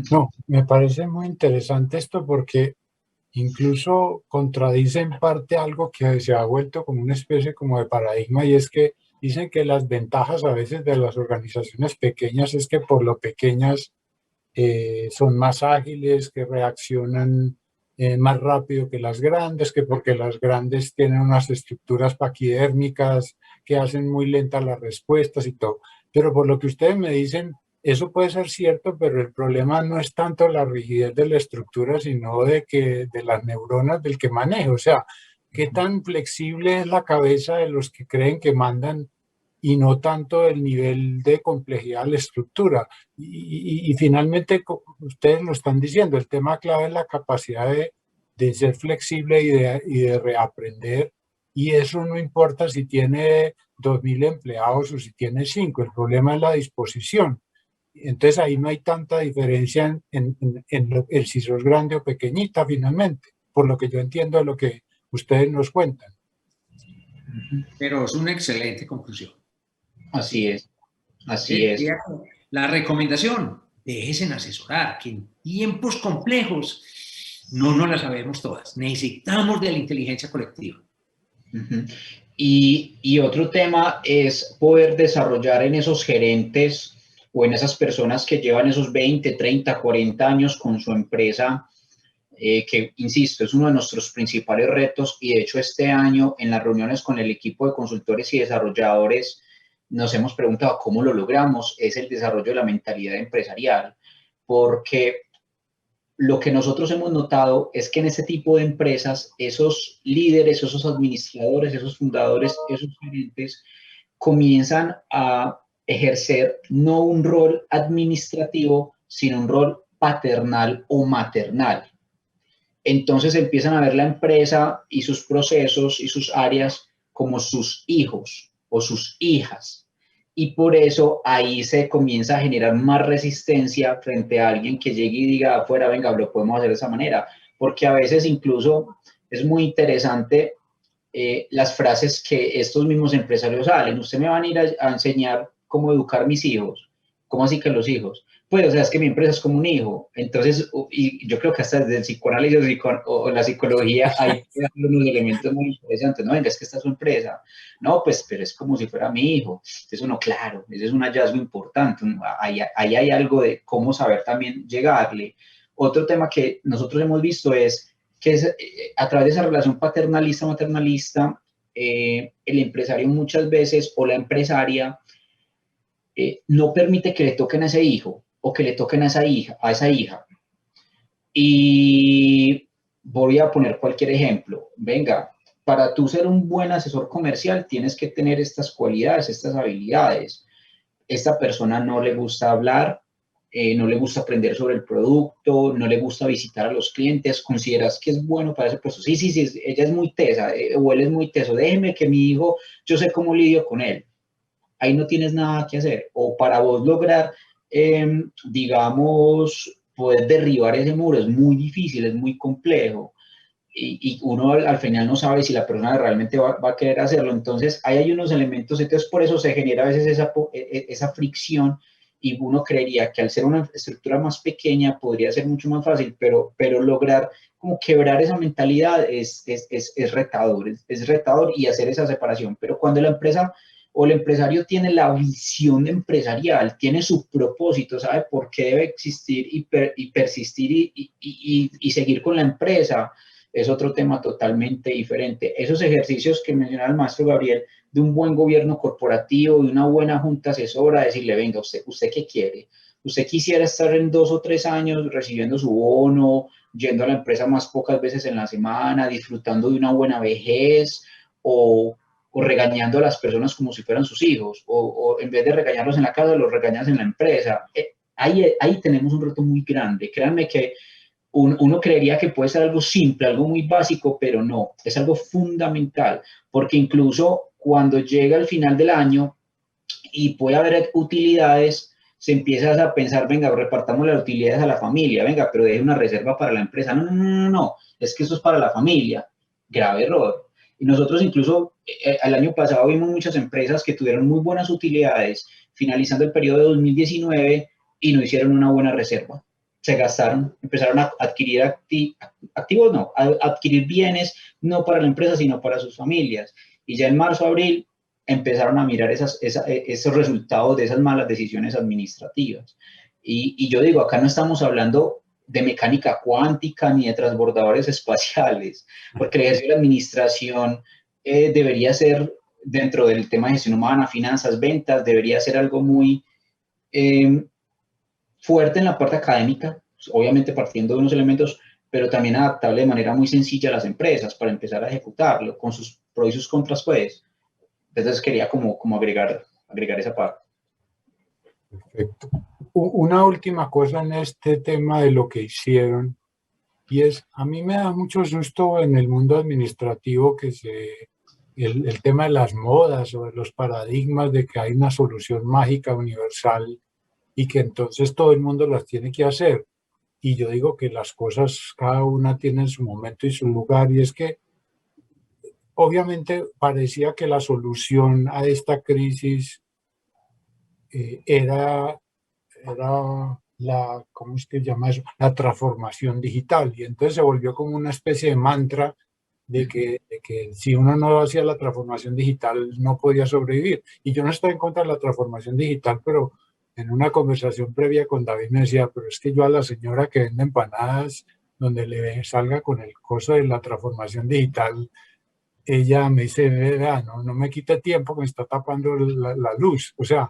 No, me parece muy interesante esto porque incluso contradice en parte algo que se ha vuelto como una especie como de paradigma, y es que dicen que las ventajas a veces de las organizaciones pequeñas es que por lo pequeñas son más ágiles, que reaccionan más rápido que las grandes, que porque las grandes tienen unas estructuras paquidérmicas que hacen muy lentas las respuestas y todo. Pero por lo que ustedes me dicen, eso puede ser cierto, pero el problema no es tanto la rigidez de la estructura, sino de las neuronas del que maneja. O sea, qué tan flexible es la cabeza de los que creen que mandan y no tanto el nivel de complejidad de la estructura. Y finalmente, ustedes lo están diciendo, el tema clave es la capacidad de ser flexible y de reaprender. Y eso no importa si tiene 2.000 empleados o si tiene 5, el problema es la disposición. Entonces ahí no hay tanta diferencia en si sos grande o pequeñita finalmente, por lo que yo entiendo de lo que ustedes nos cuentan. pero es una excelente conclusión. Así es, así es. La recomendación, déjense asesorar, que en tiempos complejos no nos la sabemos todas. Necesitamos de la inteligencia colectiva. Y otro tema es poder desarrollar en esos gerentes o en esas personas que llevan esos 20, 30, 40 años con su empresa, que, insisto, es uno de nuestros principales retos, y de hecho este año en las reuniones con el equipo de consultores y desarrolladores nos hemos preguntado cómo lo logramos, es el desarrollo de la mentalidad empresarial, porque lo que nosotros hemos notado es que en este tipo de empresas, esos líderes, esos administradores, esos fundadores, esos gerentes, comienzan a ejercer no un rol administrativo, sino un rol paternal o maternal. Entonces empiezan a ver la empresa y sus procesos y sus áreas como sus hijos o sus hijas. Y por eso ahí se comienza a generar más resistencia frente a alguien que llegue y diga afuera, venga, lo podemos hacer de esa manera. Porque a veces incluso es muy interesante las frases que estos mismos empresarios salen. Usted me van a ir a enseñar cómo educar mis hijos. ¿Cómo así que los hijos? Pues, o sea, es que mi empresa es como un hijo. Entonces, y yo creo que hasta desde el psicoanálisis o la psicología hay unos elementos muy interesantes. No, venga, es que esta es su empresa. No, pues, pero es como si fuera mi hijo. Entonces, uno, claro, ese es un hallazgo importante. Ahí hay algo de cómo saber también llegarle. Otro tema que nosotros hemos visto es que a través de esa relación paternalista-maternalista, el empresario muchas veces o la empresaria no permite que le toquen a ese hijo o que le toquen a esa hija. Y voy a poner cualquier ejemplo. Venga, para tú ser un buen asesor comercial tienes que tener estas cualidades, estas habilidades. Esta persona no le gusta hablar, no le gusta aprender sobre el producto, no le gusta visitar a los clientes, ¿consideras que es bueno para ese puesto? Sí, ella es muy tesa o él es muy teso, déjeme que mi hijo, yo sé cómo lidio con él. Ahí no tienes nada que hacer. O para vos lograr, digamos, poder derribar ese muro es muy difícil, es muy complejo. Y uno al final no sabe si la persona realmente va a querer hacerlo. Entonces, ahí hay unos elementos, entonces por eso se genera a veces esa fricción, y uno creería que al ser una estructura más pequeña podría ser mucho más fácil, pero lograr como quebrar esa mentalidad es retador, es retador, y hacer esa separación. Pero cuando la empresa o el empresario tiene la visión empresarial, tiene su propósito, sabe por qué debe existir y persistir y seguir con la empresa, es otro tema totalmente diferente. Esos ejercicios que mencionaba el maestro Gabriel, de un buen gobierno corporativo, de una buena junta asesora, decirle, venga, ¿usted qué quiere? ¿Usted quisiera estar en 2 o 3 años recibiendo su bono, yendo a la empresa más pocas veces en la semana, disfrutando de una buena vejez, o regañando a las personas como si fueran sus hijos, o en vez de regañarlos en la casa, los regañas en la empresa? Ahí tenemos un reto muy grande. Créanme que uno creería que puede ser algo simple, algo muy básico, pero no, es algo fundamental, porque incluso cuando llega el final del año y puede haber utilidades, se empieza a pensar, venga, repartamos las utilidades a la familia, venga, pero deje una reserva para la empresa. No, es que eso es para la familia. Grave error. Y nosotros incluso el año pasado vimos muchas empresas que tuvieron muy buenas utilidades finalizando el periodo de 2019 y no hicieron una buena reserva. Se gastaron, empezaron a adquirir activos, no, a adquirir bienes, no para la empresa, sino para sus familias. Y ya en marzo, abril, empezaron a mirar esos resultados de esas malas decisiones administrativas. Y yo digo, acá no estamos hablando de mecánica cuántica ni de transbordadores espaciales, porque el ejercicio de la administración debería ser, dentro del tema de gestión humana, finanzas, ventas, debería ser algo muy fuerte en la parte académica, obviamente partiendo de unos elementos, pero también adaptable de manera muy sencilla a las empresas para empezar a ejecutarlo, con sus pros y sus contras, pues. Entonces quería como agregar esa parte. Perfecto. Una última cosa en este tema de lo que hicieron, y es, a mí me da mucho susto en el mundo administrativo que el tema de las modas o de los paradigmas de que hay una solución mágica universal y que entonces todo el mundo las tiene que hacer. Y yo digo que las cosas, cada una tiene su momento y su lugar, y es que obviamente parecía que la solución a esta crisis era la, ¿cómo es que se llama eso? La transformación digital. Y entonces se volvió como una especie de mantra de que si uno no hacía la transformación digital no podía sobrevivir. Y yo no estoy en contra de la transformación digital, pero en una conversación previa con David me decía, pero es que yo a la señora que vende empanadas, donde salga con el coso de la transformación digital, ella me dice, vea, no me quite tiempo, me está tapando la luz. O sea,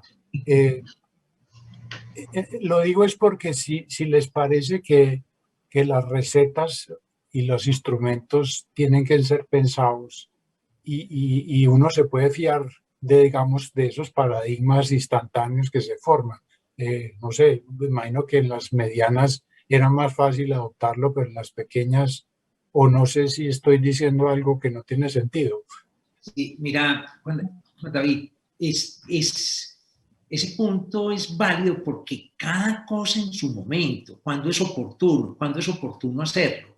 lo digo es porque si les parece que las recetas y los instrumentos tienen que ser pensados y uno se puede fiar de, digamos, de esos paradigmas instantáneos que se forman. No sé, me imagino que en las medianas era más fácil adoptarlo, pero en las pequeñas, o no sé si estoy diciendo algo que no tiene sentido. Sí, mira, Juan David, ese punto es válido porque cada cosa en su momento, cuando es oportuno hacerlo.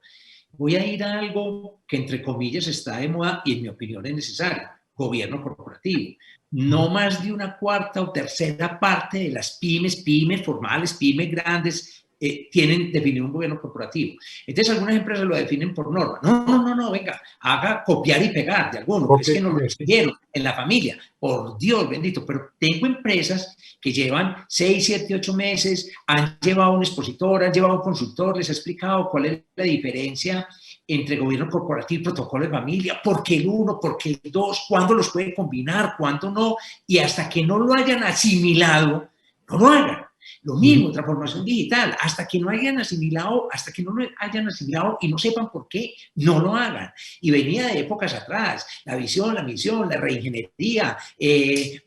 Voy a ir a algo que entre comillas está de moda y en mi opinión es necesario, gobierno corporativo. No más de una cuarta o tercera parte de las pymes formales, pymes grandes, tienen definido un gobierno corporativo. Entonces algunas empresas lo definen por norma. No, venga, haga copiar y pegar de alguno. Es que no lo decidieron en la familia. Por Dios bendito. Pero tengo empresas que llevan 6, 7, 8 meses, han llevado un expositor, han llevado un consultor, les ha explicado cuál es la diferencia entre gobierno corporativo y protocolo de familia, por qué el uno, por qué el dos, cuándo los puede combinar, cuándo no, y hasta que no lo hayan asimilado, no lo hagan. Lo mismo, transformación digital, hasta que no hayan asimilado y no sepan por qué, no lo hagan. Y venía de épocas atrás, la visión, la misión, la reingeniería,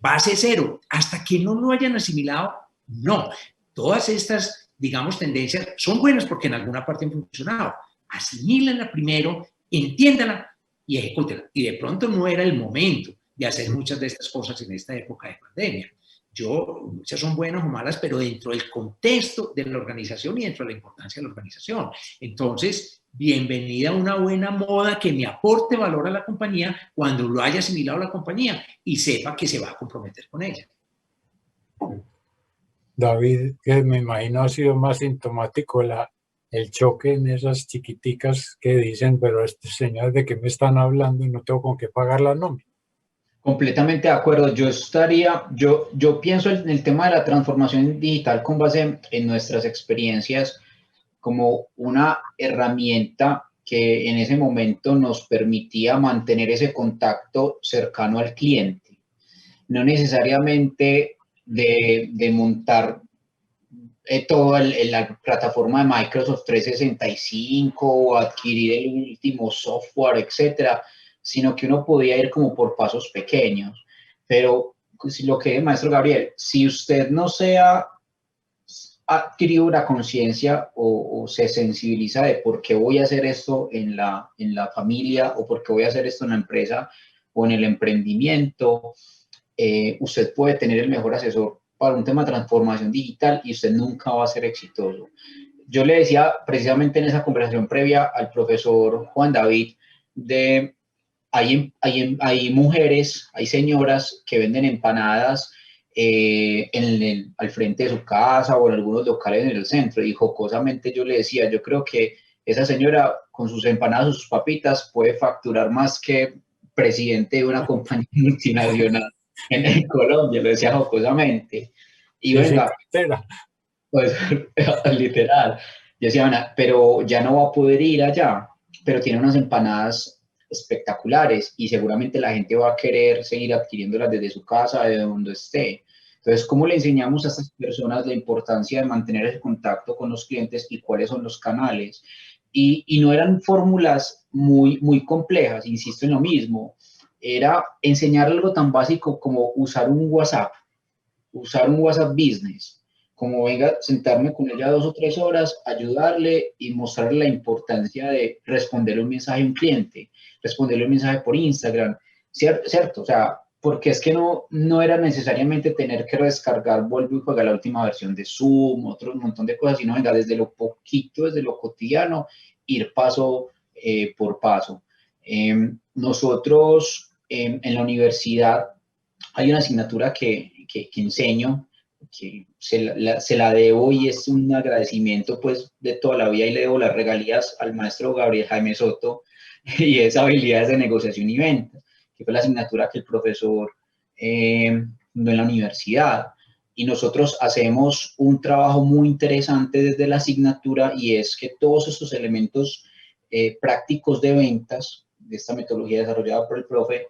base cero, hasta que no lo hayan asimilado, no. Todas estas, digamos, tendencias son buenas porque en alguna parte han funcionado. Asimílenla primero, entiéndanla y ejecútenla. Y de pronto no era el momento de hacer muchas de estas cosas en esta época de pandemia. Muchas son buenas o malas, pero dentro del contexto de la organización y dentro de la importancia de la organización. Entonces, bienvenida a una buena moda que me aporte valor a la compañía cuando lo haya asimilado la compañía y sepa que se va a comprometer con ella. David, que me imagino ha sido más sintomático el choque en esas chiquiticas que dicen, pero señores, ¿de qué me están hablando? Y no tengo con qué pagar la nómina. Completamente de acuerdo. Yo pienso en el tema de la transformación digital con base en nuestras experiencias como una herramienta que en ese momento nos permitía mantener ese contacto cercano al cliente. No necesariamente de montar toda la plataforma de Microsoft 365 o adquirir el último software, etcétera, sino que uno podía ir como por pasos pequeños. Pero lo que dice maestro Gabriel, si usted no se ha adquirido una conciencia o se sensibiliza de por qué voy a hacer esto en la familia o por qué voy a hacer esto en la empresa o en el emprendimiento, usted puede tener el mejor asesor para un tema de transformación digital y usted nunca va a ser exitoso. Yo le decía precisamente en esa conversación previa al profesor Juan David hay mujeres, hay señoras que venden empanadas al frente de su casa o en algunos locales en el centro, y jocosamente yo le decía, yo creo que esa señora con sus empanadas o sus papitas puede facturar más que presidente de una compañía multinacional en Colombia, lo decía jocosamente. Y venga, pues literal, yo decía, Ana, pero ya no va a poder ir allá, pero tiene unas empanadas espectaculares y seguramente la gente va a querer seguir adquiriéndolas desde su casa, de donde esté. Entonces, ¿cómo le enseñamos a estas personas la importancia de mantener ese contacto con los clientes y cuáles son los canales? Y no eran fórmulas muy complejas, insisto en lo mismo, era enseñar algo tan básico como usar un WhatsApp Business, como venga, sentarme con ella 2 o 3 horas, ayudarle y mostrarle la importancia de responderle un mensaje a un cliente, responderle un mensaje por Instagram, ¿cierto? O sea, porque es que no era necesariamente tener que descargar, vuelvo y juega la última versión de Zoom, otro montón de cosas, sino venga, desde lo poquito, desde lo cotidiano, ir paso por paso. Nosotros en la universidad hay una asignatura que enseño, que se la debo y es un agradecimiento pues de toda la vida y le debo las regalías al maestro Gabriel Jaime Soto y es habilidades de negociación y ventas, que fue la asignatura que el profesor fundó en la universidad. Y nosotros hacemos un trabajo muy interesante desde la asignatura y es que todos estos elementos prácticos de ventas, de esta metodología desarrollada por el profe,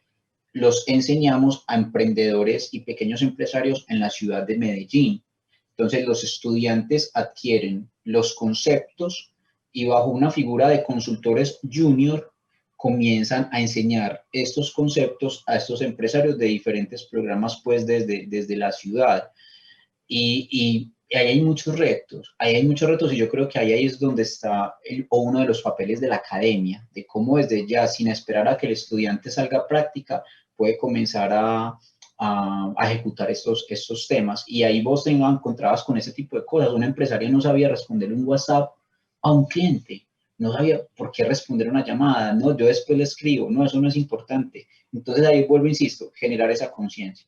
los enseñamos a emprendedores y pequeños empresarios en la ciudad de Medellín. Entonces, los estudiantes adquieren los conceptos y bajo una figura de consultores junior comienzan a enseñar estos conceptos a estos empresarios de diferentes programas, pues, desde la ciudad. Y ahí hay muchos retos, y yo creo que ahí es donde está uno de los papeles de la academia, de cómo desde ya, sin esperar a que el estudiante salga a práctica, puede comenzar a ejecutar estos temas. Y ahí vos te encontrabas con ese tipo de cosas. Una empresaria no sabía responder un WhatsApp a un cliente, no sabía por qué responder una llamada, no, yo después le escribo, no, eso no es importante. Entonces ahí vuelvo, insisto, generar esa conciencia.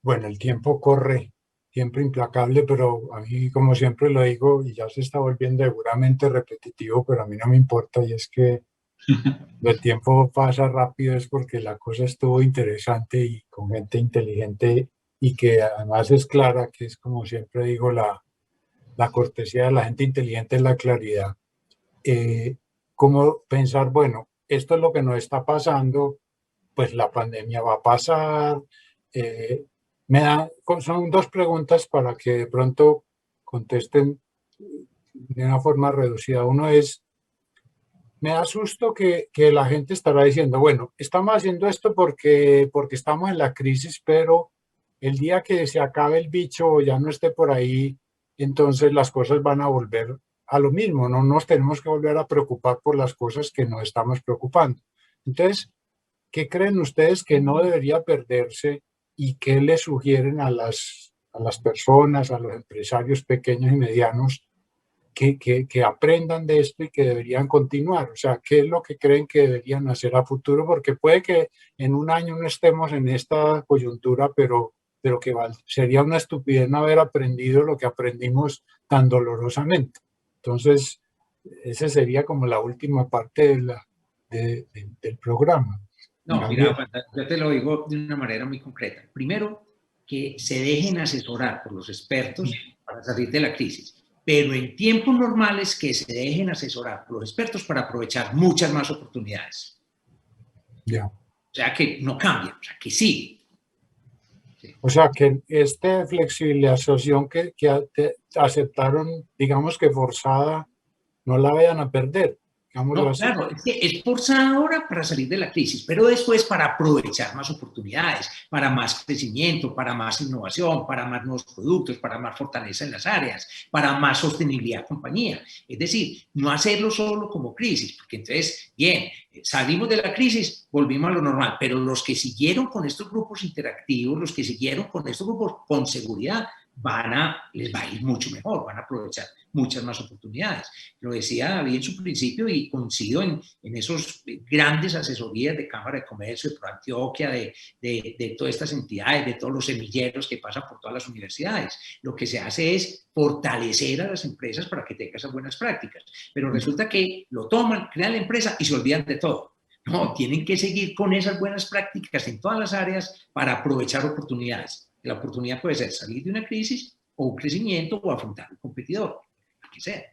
Bueno, el tiempo corre, siempre implacable, pero a mí, como siempre lo digo, y ya se está volviendo seguramente repetitivo, pero a mí no me importa, y es que el tiempo pasa rápido, es porque la cosa estuvo interesante y con gente inteligente y que además es clara, que es como siempre digo, la cortesía de la gente inteligente es la claridad. Como pensar, bueno, esto es lo que nos está pasando, pues la pandemia va a pasar. Son dos preguntas para que de pronto contesten de una forma reducida. Uno es, me da susto que la gente estará diciendo, bueno, estamos haciendo esto porque estamos en la crisis, pero el día que se acabe el bicho o ya no esté por ahí, entonces las cosas van a volver a lo mismo. No nos tenemos que volver a preocupar por las cosas que nos estamos preocupando. Entonces, ¿qué creen ustedes que no debería perderse y qué le sugieren a las personas, a los empresarios pequeños y medianos que aprendan de esto y que deberían continuar? O sea, ¿qué es lo que creen que deberían hacer a futuro? Porque puede que en un año no estemos en esta coyuntura, pero que sería una estupidez no haber aprendido lo que aprendimos tan dolorosamente. Entonces, esa sería como la última parte del programa. No, mira, yo te lo digo de una manera muy concreta. Primero, que se dejen asesorar por los expertos para salir de la crisis, pero en tiempos normales que se dejen asesorar por los expertos para aprovechar muchas más oportunidades. Ya. O sea, que no cambien, o sea, que sí. O sea, que esta flexibilización que aceptaron, digamos que forzada, no la vayan a perder. No, claro, es que es forzada ahora para salir de la crisis, pero después para aprovechar más oportunidades, para más crecimiento, para más innovación, para más nuevos productos, para más fortaleza en las áreas, para más sostenibilidad de compañía. Es decir, no hacerlo solo como crisis, porque entonces, bien, salimos de la crisis, volvimos a lo normal, pero los que siguieron con estos grupos interactivos, los que siguieron con estos grupos con seguridad, les va a ir mucho mejor, van a aprovechar muchas más oportunidades. Lo decía David en su principio y coincido en esos grandes asesorías de Cámara de Comercio, de ProAntioquia, de todas estas entidades, de todos los semilleros que pasan por todas las universidades. Lo que se hace es fortalecer a las empresas para que tengan esas buenas prácticas, pero resulta que lo toman, crean la empresa y se olvidan de todo. No, tienen que seguir con esas buenas prácticas en todas las áreas para aprovechar oportunidades. La oportunidad puede ser salir de una crisis o un crecimiento o afrontar un competidor, lo que sea.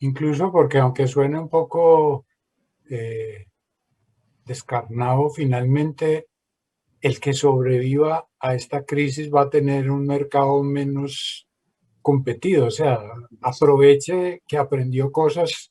Incluso porque aunque suene un poco descarnado, finalmente el que sobreviva a esta crisis va a tener un mercado menos competido. O sea, aproveche que aprendió cosas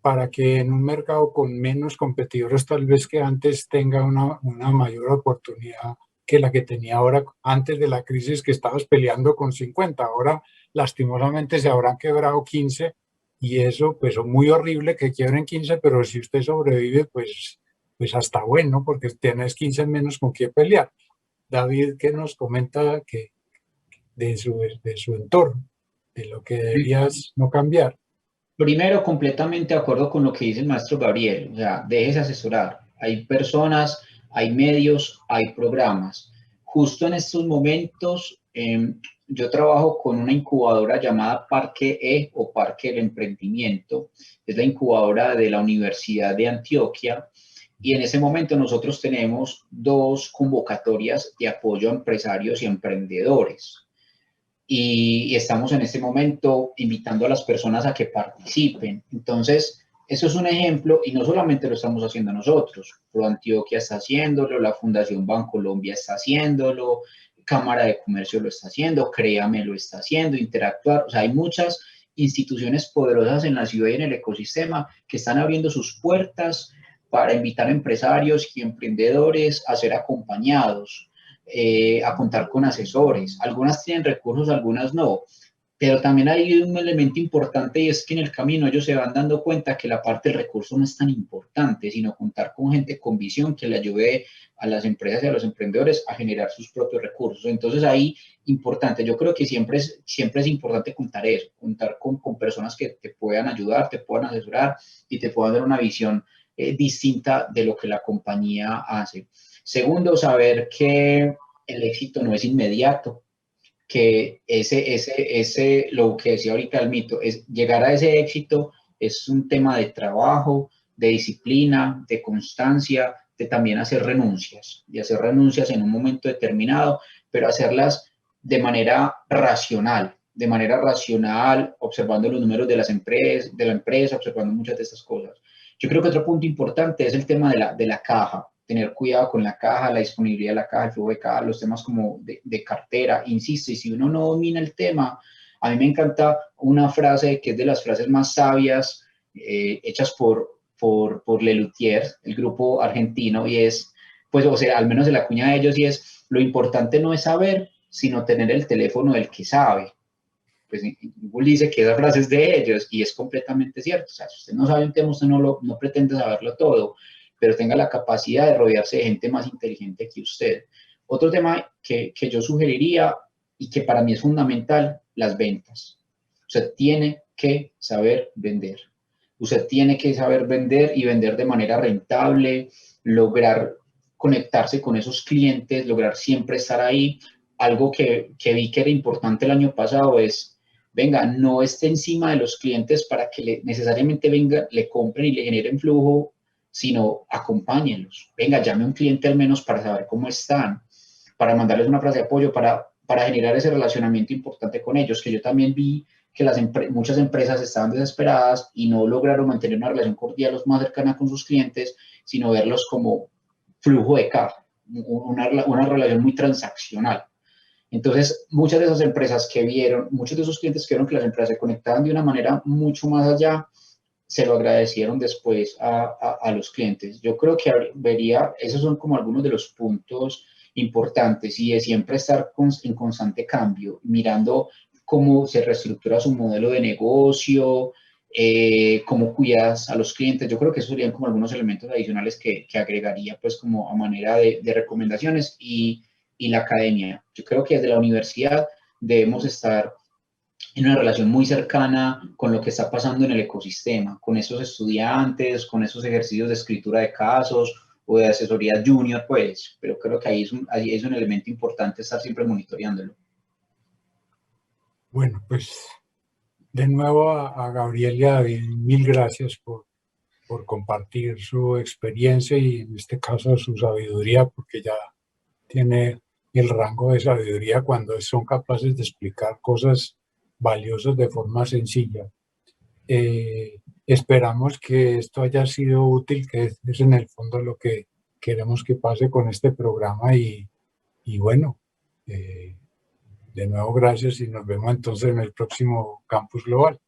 para que en un mercado con menos competidores tal vez que antes tenga una mayor oportunidad que la que tenía ahora antes de la crisis, que estabas peleando con 50. Ahora lastimosamente se habrán quebrado 15 y eso pues es muy horrible que quiebren 15, pero si usted sobrevive pues hasta bueno, porque tienes 15 menos con qué pelear. David, ¿qué nos comenta de su entorno, de lo que deberías no cambiar? Primero, completamente de acuerdo con lo que dice el maestro Gabriel, o sea, déjese asesorar. Hay personas, hay medios, hay programas. Justo en estos momentos, yo trabajo con una incubadora llamada Parque E o Parque del Emprendimiento. Es la incubadora de la Universidad de Antioquia. Y en ese momento nosotros tenemos 2 convocatorias de apoyo a empresarios y emprendedores. Y estamos en este momento invitando a las personas a que participen. Entonces, eso es un ejemplo y no solamente lo estamos haciendo nosotros, ProAntioquia está haciéndolo, la Fundación Bancolombia está haciéndolo, Cámara de Comercio lo está haciendo, Créame lo está haciendo, Interactuar, o sea, hay muchas instituciones poderosas en la ciudad y en el ecosistema que están abriendo sus puertas para invitar a empresarios y emprendedores a ser acompañados, a contar con asesores. Algunas tienen recursos, algunas no. Pero también hay un elemento importante y es que en el camino ellos se van dando cuenta que la parte del recurso no es tan importante, sino contar con gente con visión que le ayude a las empresas y a los emprendedores a generar sus propios recursos. Entonces ahí, importante, yo creo que siempre es importante contar eso, contar con personas que te puedan ayudar, te puedan asesorar y te puedan dar una visión distinta de lo que la compañía hace. Segundo, saber que el éxito no es inmediato, que lo que decía ahorita el mito, es llegar a ese éxito es un tema de trabajo, de disciplina, de constancia, de también hacer renuncias, y hacer renuncias en un momento determinado, pero hacerlas de manera racional, observando los números de la empresa, observando muchas de estas cosas. Yo creo que otro punto importante es el tema de la caja, tener cuidado con la caja, la disponibilidad de la caja, el flujo de caja, los temas como de cartera, insisto, y si uno no domina el tema, a mí me encanta una frase que es de las frases más sabias hechas por Lelutier, el grupo argentino, y es, pues, o sea, al menos de la cuña de ellos, y es, lo importante no es saber, sino tener el teléfono del que sabe. Pues Google dice que esa frase es de ellos y es completamente cierto. O sea, si usted no sabe un tema, usted no pretende saberlo todo, pero tenga la capacidad de rodearse de gente más inteligente que usted. Otro tema que yo sugeriría y que para mí es fundamental, las ventas. Usted tiene que saber vender. Usted tiene que saber vender y vender de manera rentable, lograr conectarse con esos clientes, lograr siempre estar ahí. Algo que vi que era importante el año pasado es, venga, no esté encima de los clientes para que necesariamente venga, le compren y le generen flujo, sino acompáñenlos. Venga, llame a un cliente al menos para saber cómo están, para mandarles una frase de apoyo, para generar ese relacionamiento importante con ellos, que yo también vi que muchas empresas estaban desesperadas y no lograron mantener una relación cordial más cercana con sus clientes, sino verlos como flujo de caja, una relación muy transaccional. Entonces, muchas de esas empresas muchos de esos clientes que vieron que las empresas se conectaban de una manera mucho más allá, se lo agradecieron después a los clientes. Yo creo que esos son como algunos de los puntos importantes y de siempre estar en constante cambio, mirando cómo se reestructura su modelo de negocio, cómo cuidas a los clientes. Yo creo que esos serían como algunos elementos adicionales que agregaría pues como a manera de recomendaciones y la academia. Yo creo que desde la universidad debemos estar en una relación muy cercana con lo que está pasando en el ecosistema, con esos estudiantes, con esos ejercicios de escritura de casos o de asesoría junior, pues, pero creo que ahí es un elemento importante estar siempre monitoreándolo. Bueno, pues de nuevo a Gabriel y a David, mil gracias por compartir su experiencia y en este caso su sabiduría, porque ya tiene el rango de sabiduría cuando son capaces de explicar cosas valiosas de forma sencilla. Esperamos que esto haya sido útil, que es en el fondo lo que queremos que pase con este programa y bueno, de nuevo gracias y nos vemos entonces en el próximo Campus Global.